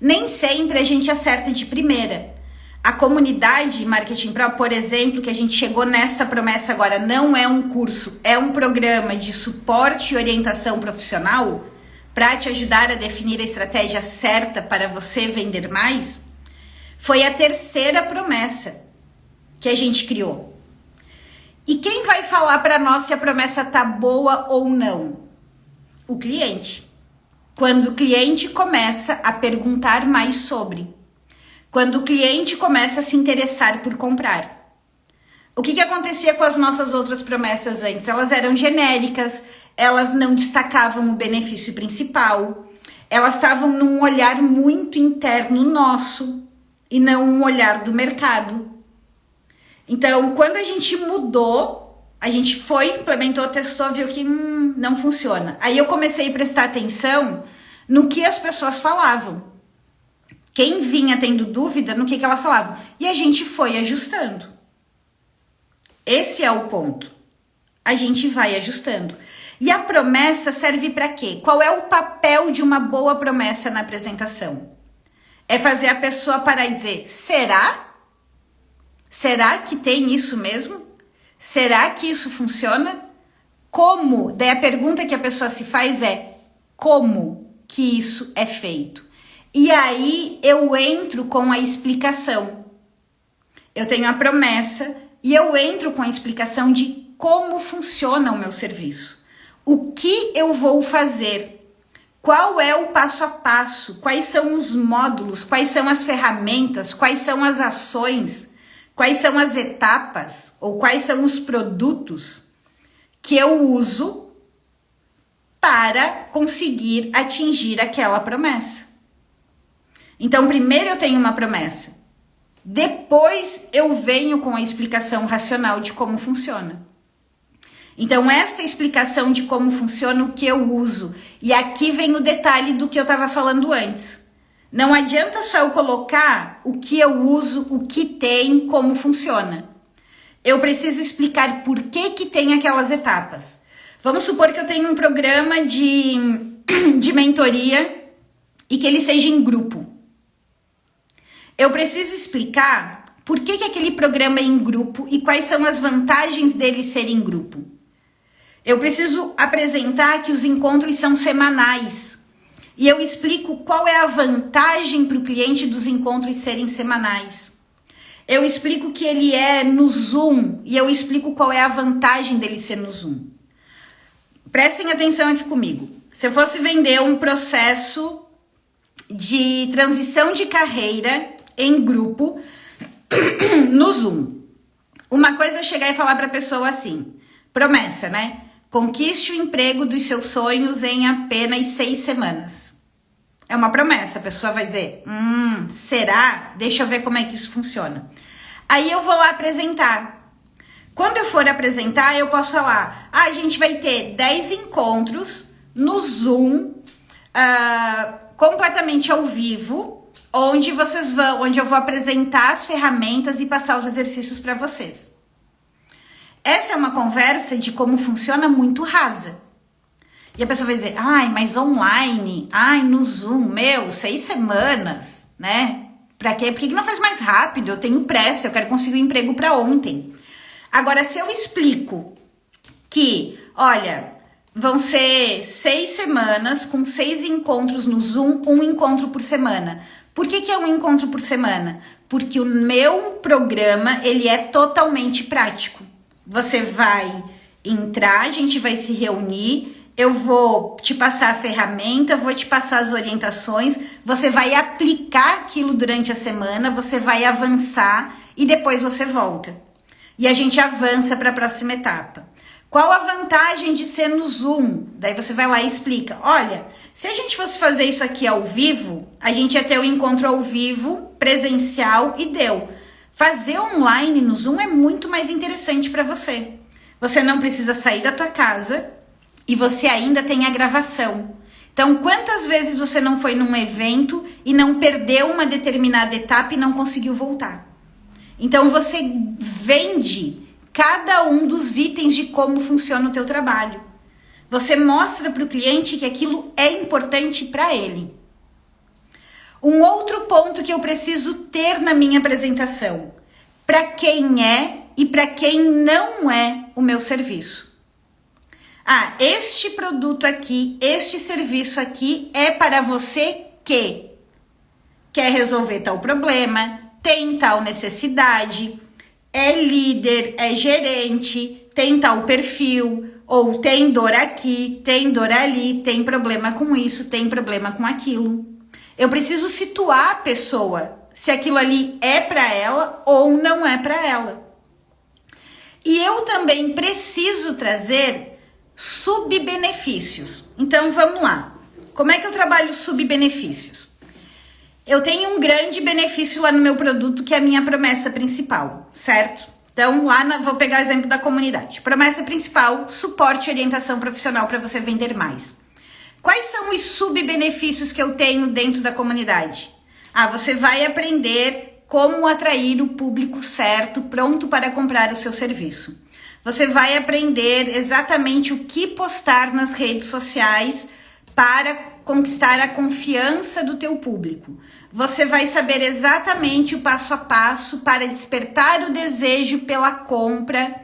Nem sempre a gente acerta de primeira. A comunidade Marketing Pro, por exemplo, que a gente chegou nessa promessa agora, não é um curso, é um programa de suporte e orientação profissional para te ajudar a definir a estratégia certa para você vender mais. Foi a terceira promessa que a gente criou. E quem vai falar para nós se a promessa tá boa ou não? O cliente. Quando o cliente começa a perguntar mais sobre. Quando o cliente começa a se interessar por comprar. O que acontecia com as nossas outras promessas antes? Elas eram genéricas, elas não destacavam o benefício principal, elas estavam num olhar muito interno nosso e não um olhar do mercado. Então, quando a gente mudou, a gente foi, implementou, testou, viu que não funciona. Aí eu comecei a prestar atenção no que as pessoas falavam. Quem vinha tendo dúvida no que elas falavam. E a gente foi ajustando. Esse é o ponto. A gente vai ajustando. E a promessa serve para quê? Qual é o papel de uma boa promessa na apresentação? É fazer a pessoa parar e dizer, será? Será que tem isso mesmo? Será que isso funciona? Como? Daí a pergunta que a pessoa se faz é, como que isso é feito? E aí eu entro com a explicação. Eu tenho a promessa e eu entro com a explicação de como funciona o meu serviço. O que eu vou fazer? Qual é o passo a passo? Quais são os módulos? Quais são as ferramentas? Quais são as ações? Quais são as etapas? Ou quais são os produtos que eu uso para conseguir atingir aquela promessa? Então, primeiro eu tenho uma promessa. Depois eu venho com a explicação racional de como funciona. Então, esta explicação de como funciona o que eu uso. E aqui vem o detalhe do que eu estava falando antes. Não adianta só eu colocar o que eu uso, o que tem, como funciona. Eu preciso explicar por que tem aquelas etapas. Vamos supor que eu tenho um programa de mentoria e que ele seja em grupo. Eu preciso explicar por que aquele programa é em grupo e quais são as vantagens dele ser em grupo. Eu preciso apresentar que os encontros são semanais. E eu explico qual é a vantagem para o cliente dos encontros serem semanais. Eu explico que ele é no Zoom e eu explico qual é a vantagem dele ser no Zoom. Prestem atenção aqui comigo. Se eu fosse vender um processo de transição de carreira em grupo no Zoom, uma coisa é chegar e falar para a pessoa assim, promessa, né? Conquiste o emprego dos seus sonhos em apenas 6 semanas. É uma promessa, a pessoa vai dizer, será? Deixa eu ver como é que isso funciona. Aí eu vou lá apresentar. Quando eu for apresentar, eu posso falar, a gente vai ter 10 encontros no Zoom, completamente ao vivo, onde eu vou apresentar as ferramentas e passar os exercícios para vocês. Essa é uma conversa de como funciona muito rasa. E a pessoa vai dizer, mas online, no Zoom, 6 semanas, né? Pra quê? Por que não faz mais rápido? Eu tenho pressa, eu quero conseguir um emprego para ontem. Agora, se eu explico que, olha, vão ser 6 semanas com 6 encontros no Zoom, um encontro por semana. Por que é um encontro por semana? Porque o meu programa, ele é totalmente prático. Você vai entrar, a gente vai se reunir, eu vou te passar a ferramenta, vou te passar as orientações, você vai aplicar aquilo durante a semana, você vai avançar e depois você volta. E a gente avança para a próxima etapa. Qual a vantagem de ser no Zoom? Daí você vai lá e explica, olha, se a gente fosse fazer isso aqui ao vivo, a gente ia ter o encontro ao vivo, presencial e deu. Fazer online no Zoom é muito mais interessante para você. Você não precisa sair da tua casa e você ainda tem a gravação. Então, quantas vezes você não foi num evento e não perdeu uma determinada etapa e não conseguiu voltar? Então, você vende cada um dos itens de como funciona o teu trabalho. Você mostra para o cliente que aquilo é importante para ele. Um outro ponto que eu preciso ter na minha apresentação: para quem é e para quem não é o meu serviço. Ah, este produto aqui, este serviço aqui é para você que quer resolver tal problema, tem tal necessidade, é líder, é gerente, tem tal perfil, ou tem dor aqui, tem dor ali, tem problema com isso, tem problema com aquilo. Eu preciso situar a pessoa, se aquilo ali é para ela ou não é para ela. E eu também preciso trazer subbenefícios. Então vamos lá. Como é que eu trabalho subbenefícios? Eu tenho um grande benefício lá no meu produto, que é a minha promessa principal, certo? Então vou pegar o exemplo da comunidade. Promessa principal: suporte e orientação profissional para você vender mais. Quais são os subbenefícios que eu tenho dentro da comunidade? Ah, você vai aprender como atrair o público certo, pronto para comprar o seu serviço. Você vai aprender exatamente o que postar nas redes sociais para conquistar a confiança do teu público. Você vai saber exatamente o passo a passo para despertar o desejo pela compra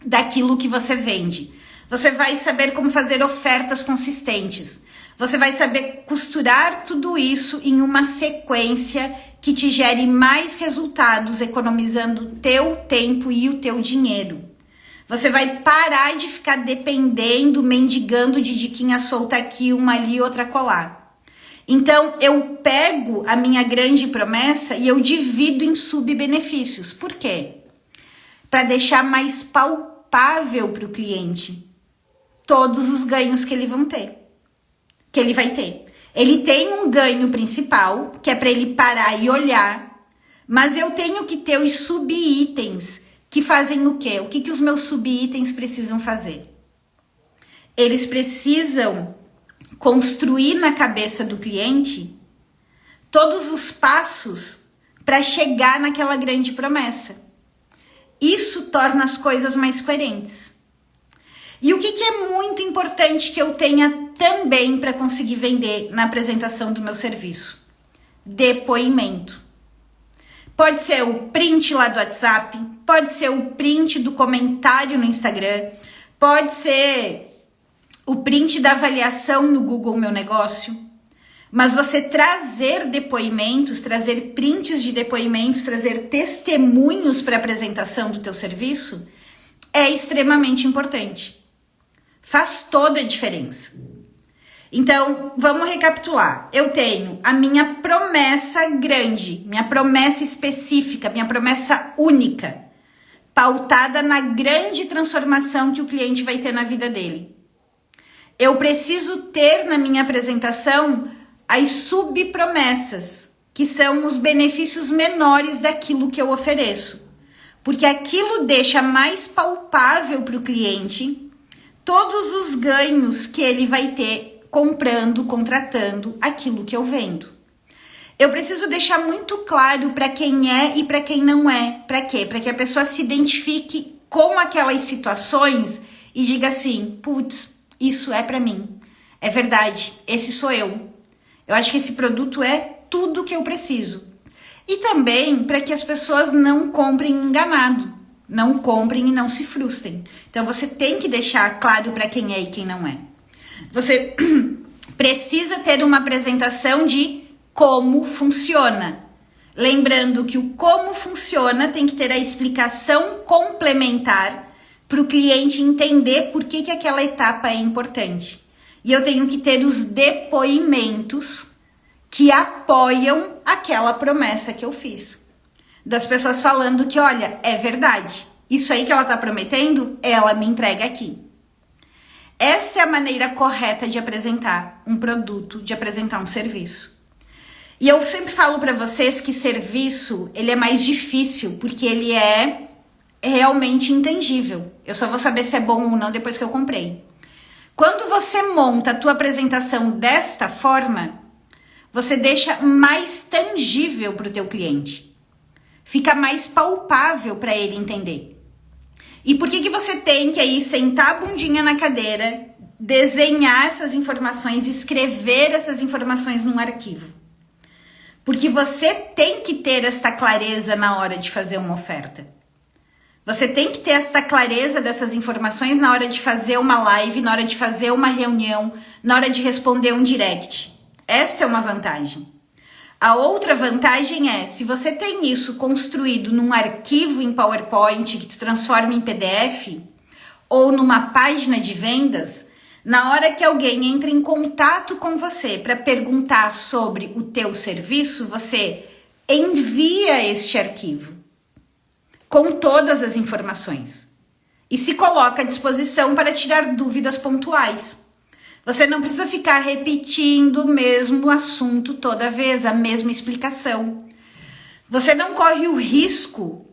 daquilo que você vende. Você vai saber como fazer ofertas consistentes. Você vai saber costurar tudo isso em uma sequência que te gere mais resultados, economizando o teu tempo e o teu dinheiro. Você vai parar de ficar dependendo, mendigando de diquinha solta aqui, uma ali, outra colar. Então, eu pego a minha grande promessa e eu divido em subbenefícios. Por quê? Para deixar mais palpável para o cliente todos os ganhos que ele vai ter. Ele tem um ganho principal, que é para ele parar e olhar, mas eu tenho que ter os subitens que fazem o quê? O que os meus subitens precisam fazer? Eles precisam construir na cabeça do cliente todos os passos para chegar naquela grande promessa. Isso torna as coisas mais coerentes. E o que é muito importante que eu tenha também para conseguir vender na apresentação do meu serviço? Depoimento. Pode ser o print lá do WhatsApp, pode ser o print do comentário no Instagram, pode ser o print da avaliação no Google Meu Negócio. Mas você trazer depoimentos, trazer prints de depoimentos, trazer testemunhos para a apresentação do teu serviço é extremamente importante. Faz toda a diferença. Então, vamos recapitular. Eu tenho a minha promessa grande, minha promessa específica, minha promessa única, pautada na grande transformação que o cliente vai ter na vida dele. Eu preciso ter na minha apresentação as subpromessas, que são os benefícios menores daquilo que eu ofereço. Porque aquilo deixa mais palpável para o cliente todos os ganhos que ele vai ter comprando, contratando aquilo que eu vendo. Eu preciso deixar muito claro para quem é e para quem não é. Para quê? Para que a pessoa se identifique com aquelas situações e diga assim: putz, isso é para mim. É verdade, esse sou eu. Eu acho que esse produto é tudo que eu preciso. E também para que as pessoas não comprem enganado. Não comprem e não se frustrem. Então você tem que deixar claro para quem é e quem não é. Você precisa ter uma apresentação de como funciona. Lembrando que o como funciona tem que ter a explicação complementar para o cliente entender por que aquela etapa é importante. E eu tenho que ter os depoimentos que apoiam aquela promessa que eu fiz. Das pessoas falando que, olha, é verdade, isso aí que ela está prometendo, ela me entrega aqui. Essa é a maneira correta de apresentar um produto, de apresentar um serviço. E eu sempre falo para vocês que serviço, ele é mais difícil, porque ele é realmente intangível. Eu só vou saber se é bom ou não depois que eu comprei. Quando você monta a tua apresentação desta forma, você deixa mais tangível para o teu cliente. Fica mais palpável para ele entender. E por que que você tem que aí sentar a bundinha na cadeira, desenhar essas informações, escrever essas informações num arquivo? Porque você tem que ter esta clareza na hora de fazer uma oferta. Você tem que ter esta clareza dessas informações na hora de fazer uma live, na hora de fazer uma reunião, na hora de responder um direct. Esta é uma vantagem. A outra vantagem é, se você tem isso construído num arquivo em PowerPoint que tu transforma em PDF ou numa página de vendas, na hora que alguém entra em contato com você para perguntar sobre o teu serviço, você envia este arquivo com todas as informações e se coloca à disposição para tirar dúvidas pontuais. Você não precisa ficar repetindo o mesmo assunto toda vez, a mesma explicação. Você não corre o risco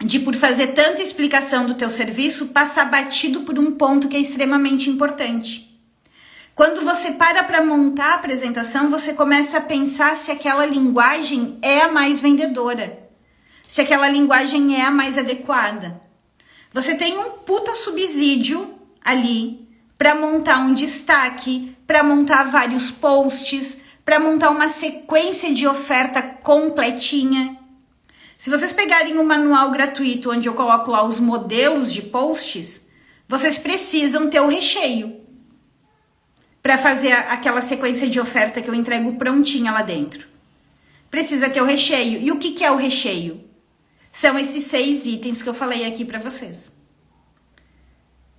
de, por fazer tanta explicação do teu serviço, passar batido por um ponto que é extremamente importante. Quando você para montar a apresentação, você começa a pensar se aquela linguagem é a mais vendedora, se aquela linguagem é a mais adequada. Você tem um puta subsídio ali para montar um destaque, para montar vários posts, para montar uma sequência de oferta completinha. Se vocês pegarem o manual gratuito, onde eu coloco lá os modelos de posts, vocês precisam ter o recheio para fazer aquela sequência de oferta que eu entrego prontinha lá dentro. Precisa ter o recheio. E o que é o recheio? São esses 6 itens que eu falei aqui para vocês.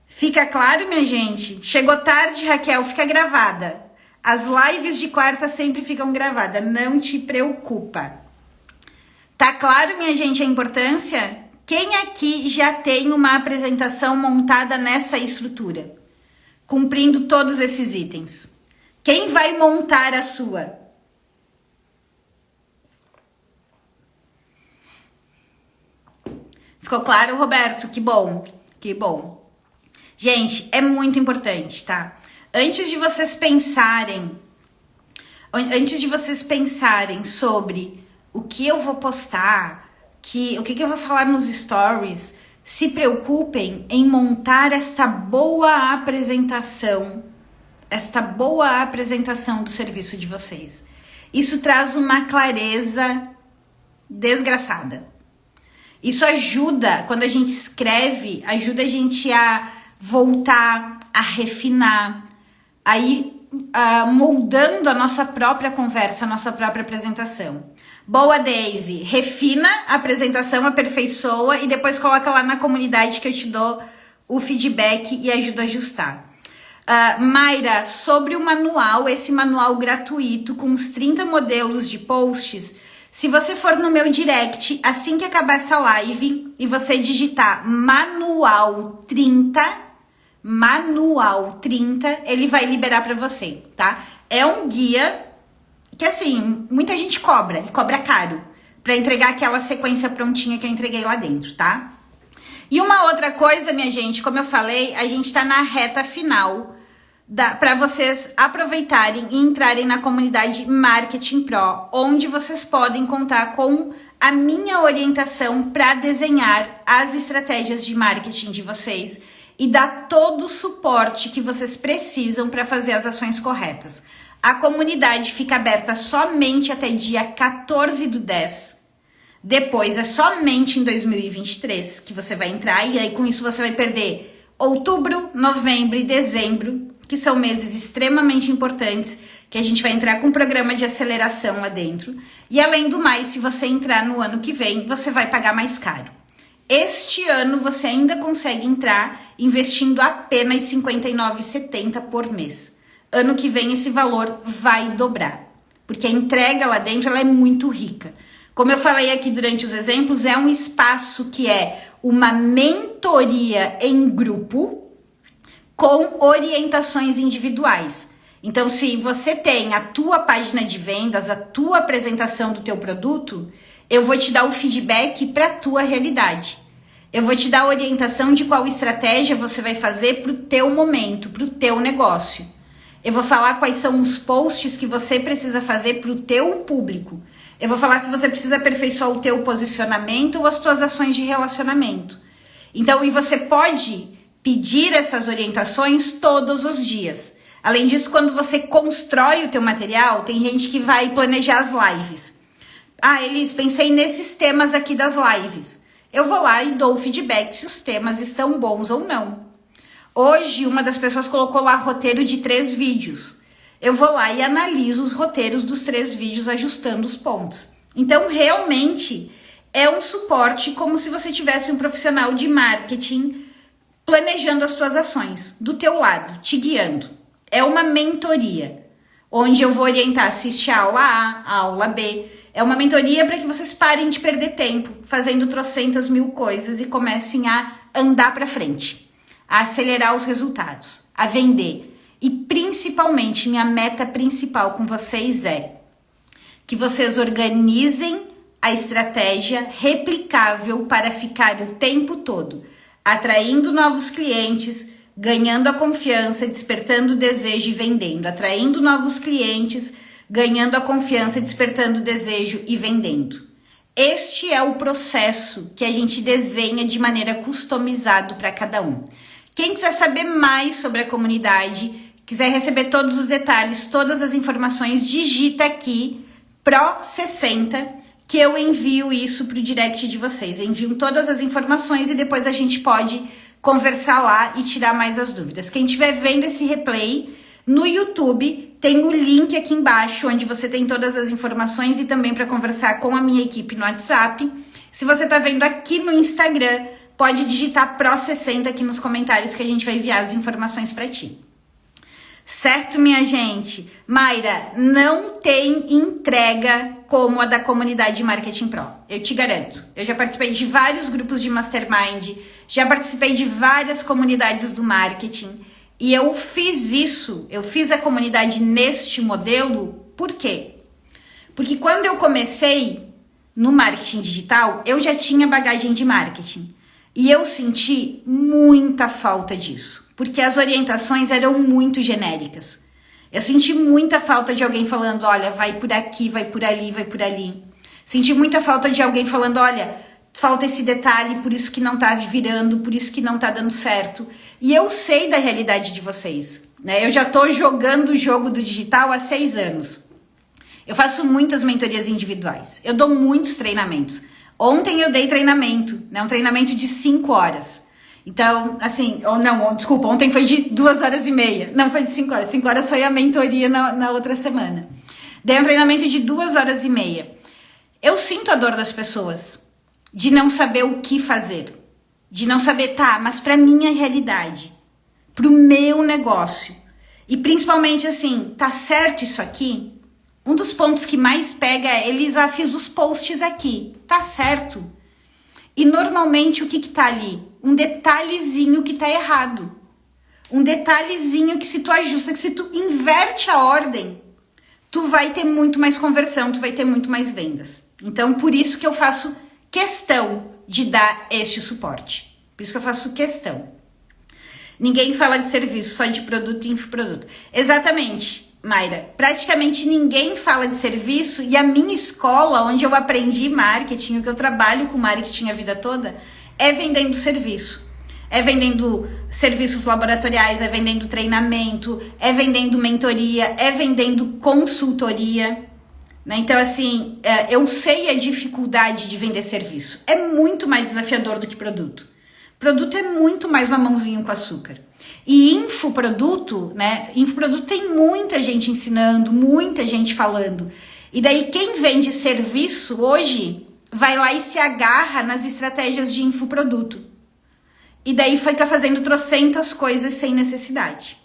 Fica claro, minha gente? Chegou tarde, Raquel, fica gravada. As lives de quarta sempre ficam gravadas, não te preocupa. Tá claro, minha gente, a importância? Quem aqui já tem uma apresentação montada nessa estrutura? Cumprindo todos esses itens. Quem vai montar a sua? Ficou claro, Roberto? Que bom, que bom. Gente, é muito importante, tá? Antes de vocês pensarem sobre o que eu vou postar, o que eu vou falar nos stories, se preocupem em montar esta boa apresentação do serviço de vocês. Isso traz uma clareza desgraçada. Isso ajuda, quando a gente escreve, ajuda a gente a voltar, a refinar, a ir moldando a nossa própria conversa, a nossa própria apresentação. Boa, Daisy, refina a apresentação, aperfeiçoa e depois coloca lá na comunidade que eu te dou o feedback e ajuda a ajustar. Mayra, sobre o manual, esse manual gratuito com os 30 modelos de posts, se você for no meu direct, assim que acabar essa live, e você digitar manual 30, ele vai liberar para você, tá? É um guia que, assim, muita gente cobra, e cobra caro, para entregar aquela sequência prontinha que eu entreguei lá dentro, tá? E uma outra coisa, minha gente, como eu falei, a gente tá na reta final para vocês aproveitarem e entrarem na comunidade Marketing Pro, onde vocês podem contar com a minha orientação para desenhar as estratégias de marketing de vocês e dar todo o suporte que vocês precisam para fazer as ações corretas. A comunidade fica aberta somente até dia 14/10. Depois é somente em 2023 que você vai entrar e aí com isso você vai perder outubro, novembro e dezembro, que são meses extremamente importantes, que a gente vai entrar com um programa de aceleração lá dentro. E além do mais, se você entrar no ano que vem, você vai pagar mais caro. Este ano você ainda consegue entrar investindo apenas R$ 59,70 por mês. Ano que vem esse valor vai dobrar, porque a entrega lá dentro ela é muito rica. Como eu falei aqui durante os exemplos, é um espaço que é uma mentoria em grupo, com orientações individuais. Então, se você tem a tua página de vendas, a tua apresentação do teu produto, eu vou te dar o feedback para a tua realidade. Eu vou te dar a orientação de qual estratégia você vai fazer para o teu momento, para o teu negócio. Eu vou falar quais são os posts que você precisa fazer para o teu público. Eu vou falar se você precisa aperfeiçoar o teu posicionamento ou as tuas ações de relacionamento. Então, e você pode pedir essas orientações todos os dias. Além disso, quando você constrói o teu material, tem gente que vai planejar as lives. Ah, Elis, pensei nesses temas aqui das lives. Eu vou lá e dou o feedback se os temas estão bons ou não. Hoje, uma das pessoas colocou lá roteiro de 3 vídeos. Eu vou lá e analiso os roteiros dos 3 vídeos, ajustando os pontos. Então, realmente, é um suporte como se você tivesse um profissional de marketing planejando as suas ações, do teu lado, te guiando. É uma mentoria, onde eu vou orientar, assiste a aula A, a aula B. É uma mentoria para que vocês parem de perder tempo fazendo trocentas mil coisas e comecem a andar para frente, a acelerar os resultados, a vender. E principalmente, minha meta principal com vocês é que vocês organizem a estratégia replicável para ficar o tempo todo atraindo novos clientes, ganhando a confiança, despertando o desejo e vendendo, atraindo novos clientes, ganhando a confiança, despertando o desejo e vendendo. Este é o processo que a gente desenha de maneira customizada para cada um. Quem quiser saber mais sobre a comunidade, quiser receber todos os detalhes, todas as informações, digita aqui Pro60 que eu envio isso para o direct de vocês. Envio todas as informações e depois a gente pode conversar lá e tirar mais as dúvidas. Quem estiver vendo esse replay no YouTube, tem o link aqui embaixo, onde você tem todas as informações e também para conversar com a minha equipe no WhatsApp. Se você está vendo aqui no Instagram, pode digitar Pro60 aqui nos comentários que a gente vai enviar as informações para ti. Certo, minha gente? Mayra, não tem entrega como a da comunidade Marketing Pro. Eu te garanto. Eu já participei de vários grupos de mastermind, já participei de várias comunidades do marketing e eu fiz a comunidade neste modelo, por quê? Porque quando eu comecei no marketing digital, eu já tinha bagagem de marketing e eu senti muita falta disso. Porque as orientações eram muito genéricas. Eu senti muita falta de alguém falando, olha, vai por aqui, vai por ali, vai por ali. Senti muita falta de alguém falando, olha, falta esse detalhe, por isso que não tá virando, por isso que não tá dando certo. E eu sei da realidade de vocês, né? Eu já tô jogando o jogo do digital há 6 anos. Eu faço muitas mentorias individuais. Eu dou muitos treinamentos. Ontem eu dei treinamento, né? Um treinamento de 5 horas. Então, assim, desculpa, ontem foi de 2h30. Não, foi de 5 horas. 5 horas foi a mentoria na outra semana. Dei um treinamento de 2h30. Eu sinto a dor das pessoas de não saber o que fazer. De não saber, tá, mas pra minha realidade, pro meu negócio. E principalmente assim, tá certo isso aqui? Um dos pontos que mais pega é, Elisa, fiz os posts aqui. Tá certo? E normalmente o que tá ali? Um detalhezinho que tá errado. Um detalhezinho que se tu ajusta, que se tu inverte a ordem, tu vai ter muito mais conversão, tu vai ter muito mais vendas. Então, por isso que eu faço questão de dar este suporte. Por isso que eu faço questão. Ninguém fala de serviço, só de produto e infoproduto. Exatamente, Mayra. Praticamente ninguém fala de serviço e a minha escola, onde eu aprendi marketing, o que eu trabalho com marketing a vida toda, é vendendo serviço. É vendendo serviços laboratoriais, é vendendo treinamento, é vendendo mentoria, é vendendo consultoria. Né? Então, assim, eu sei a dificuldade de vender serviço. É muito mais desafiador do que produto. Produto é muito mais mamãozinho com açúcar. E infoproduto, né? Infoproduto tem muita gente ensinando, muita gente falando. E daí quem vende serviço hoje vai lá e se agarra nas estratégias de infoproduto. E daí fica fazendo trocentas coisas sem necessidade.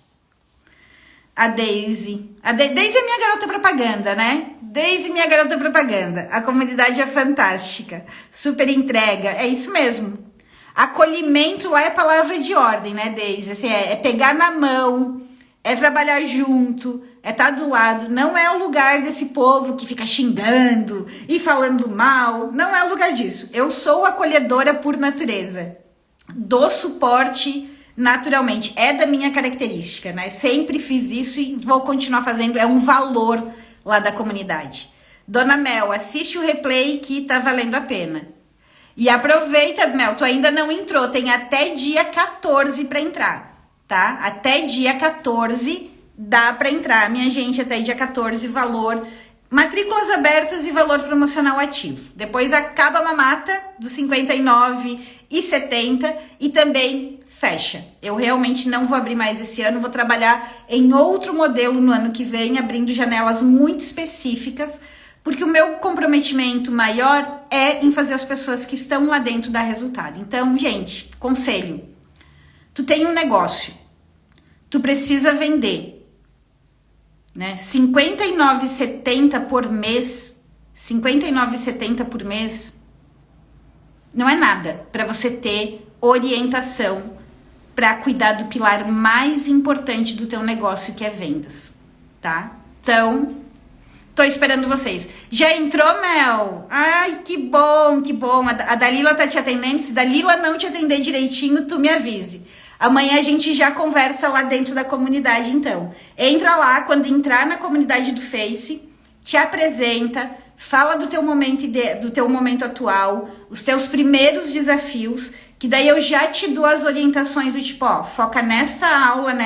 A Daisy. Daisy é minha garota propaganda, né? Daisy, minha garota propaganda. A comunidade é fantástica. Super entrega. É isso mesmo. Acolhimento lá é palavra de ordem, né, Daisy? Assim, é pegar na mão, é trabalhar junto, é estar do lado. Não é o lugar desse povo que fica xingando e falando mal. Não é o lugar disso. Eu sou acolhedora por natureza. Dou suporte naturalmente. É da minha característica, né? Sempre fiz isso e vou continuar fazendo. É um valor lá da comunidade. Dona Mel, assiste o replay que tá valendo a pena. E aproveita, Mel, tu ainda não entrou, tem até dia 14 para entrar, tá? Até dia 14 dá para entrar, minha gente, até dia 14, valor, matrículas abertas e valor promocional ativo. Depois acaba a mamata dos 59,70 e também fecha. Eu realmente não vou abrir mais esse ano, vou trabalhar em outro modelo no ano que vem, abrindo janelas muito específicas, porque o meu comprometimento maior é em fazer as pessoas que estão lá dentro dar resultado. Então, gente, conselho. Tu tem um negócio, tu precisa vender, né? 59,70 por mês, 59,70 por mês não é nada para você ter orientação para cuidar do pilar mais importante do teu negócio, que é vendas, tá? Então, tô esperando vocês. Já entrou, Mel? Ai, que bom, que bom. A Dalila tá te atendendo. Se Dalila não te atender direitinho, tu me avise. Amanhã a gente já conversa lá dentro da comunidade, então. Entra lá, quando entrar na comunidade do Face, te apresenta, fala do teu momento atual, os teus primeiros desafios, que daí eu já te dou as orientações do tipo, ó, foca nessa aula,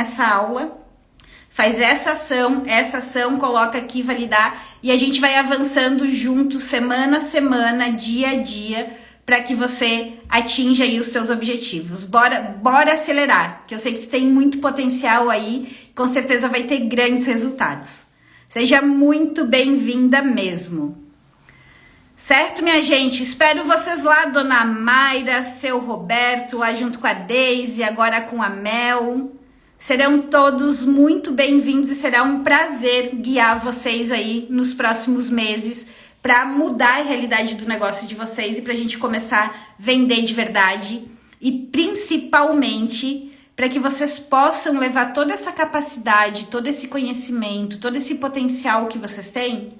faz essa ação, coloca aqui, validar, e a gente vai avançando junto, semana a semana, dia a dia, para que você atinja aí os teus objetivos. Bora acelerar, que eu sei que você tem muito potencial aí, com certeza vai ter grandes resultados. Seja muito bem-vinda mesmo. Certo, minha gente? Espero vocês lá, Dona Mayra, seu Roberto, lá junto com a Deise, agora com a Mel. Serão todos muito bem-vindos e será um prazer guiar vocês aí nos próximos meses para mudar a realidade do negócio de vocês e para a gente começar a vender de verdade e principalmente para que vocês possam levar toda essa capacidade, todo esse conhecimento, todo esse potencial que vocês têm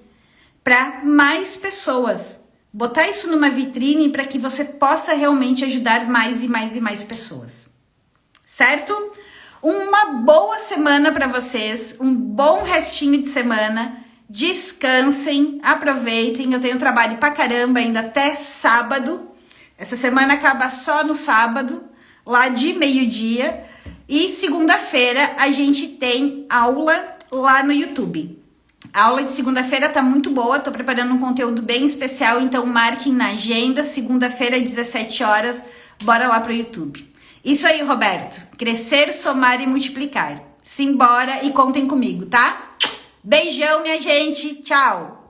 para mais pessoas. Botar isso numa vitrine para que você possa realmente ajudar mais e mais e mais pessoas. Certo? Uma boa semana para vocês, um bom restinho de semana. Descansem, aproveitem. Eu tenho trabalho pra caramba ainda até sábado. Essa semana acaba só no sábado, lá de meio-dia. E segunda-feira a gente tem aula lá no YouTube. A aula de segunda-feira tá muito boa, tô preparando um conteúdo bem especial, então marquem na agenda, segunda-feira, 17 horas, bora lá pro YouTube. Isso aí, Roberto, crescer, somar e multiplicar. Simbora e contem comigo, tá? Beijão, minha gente, tchau!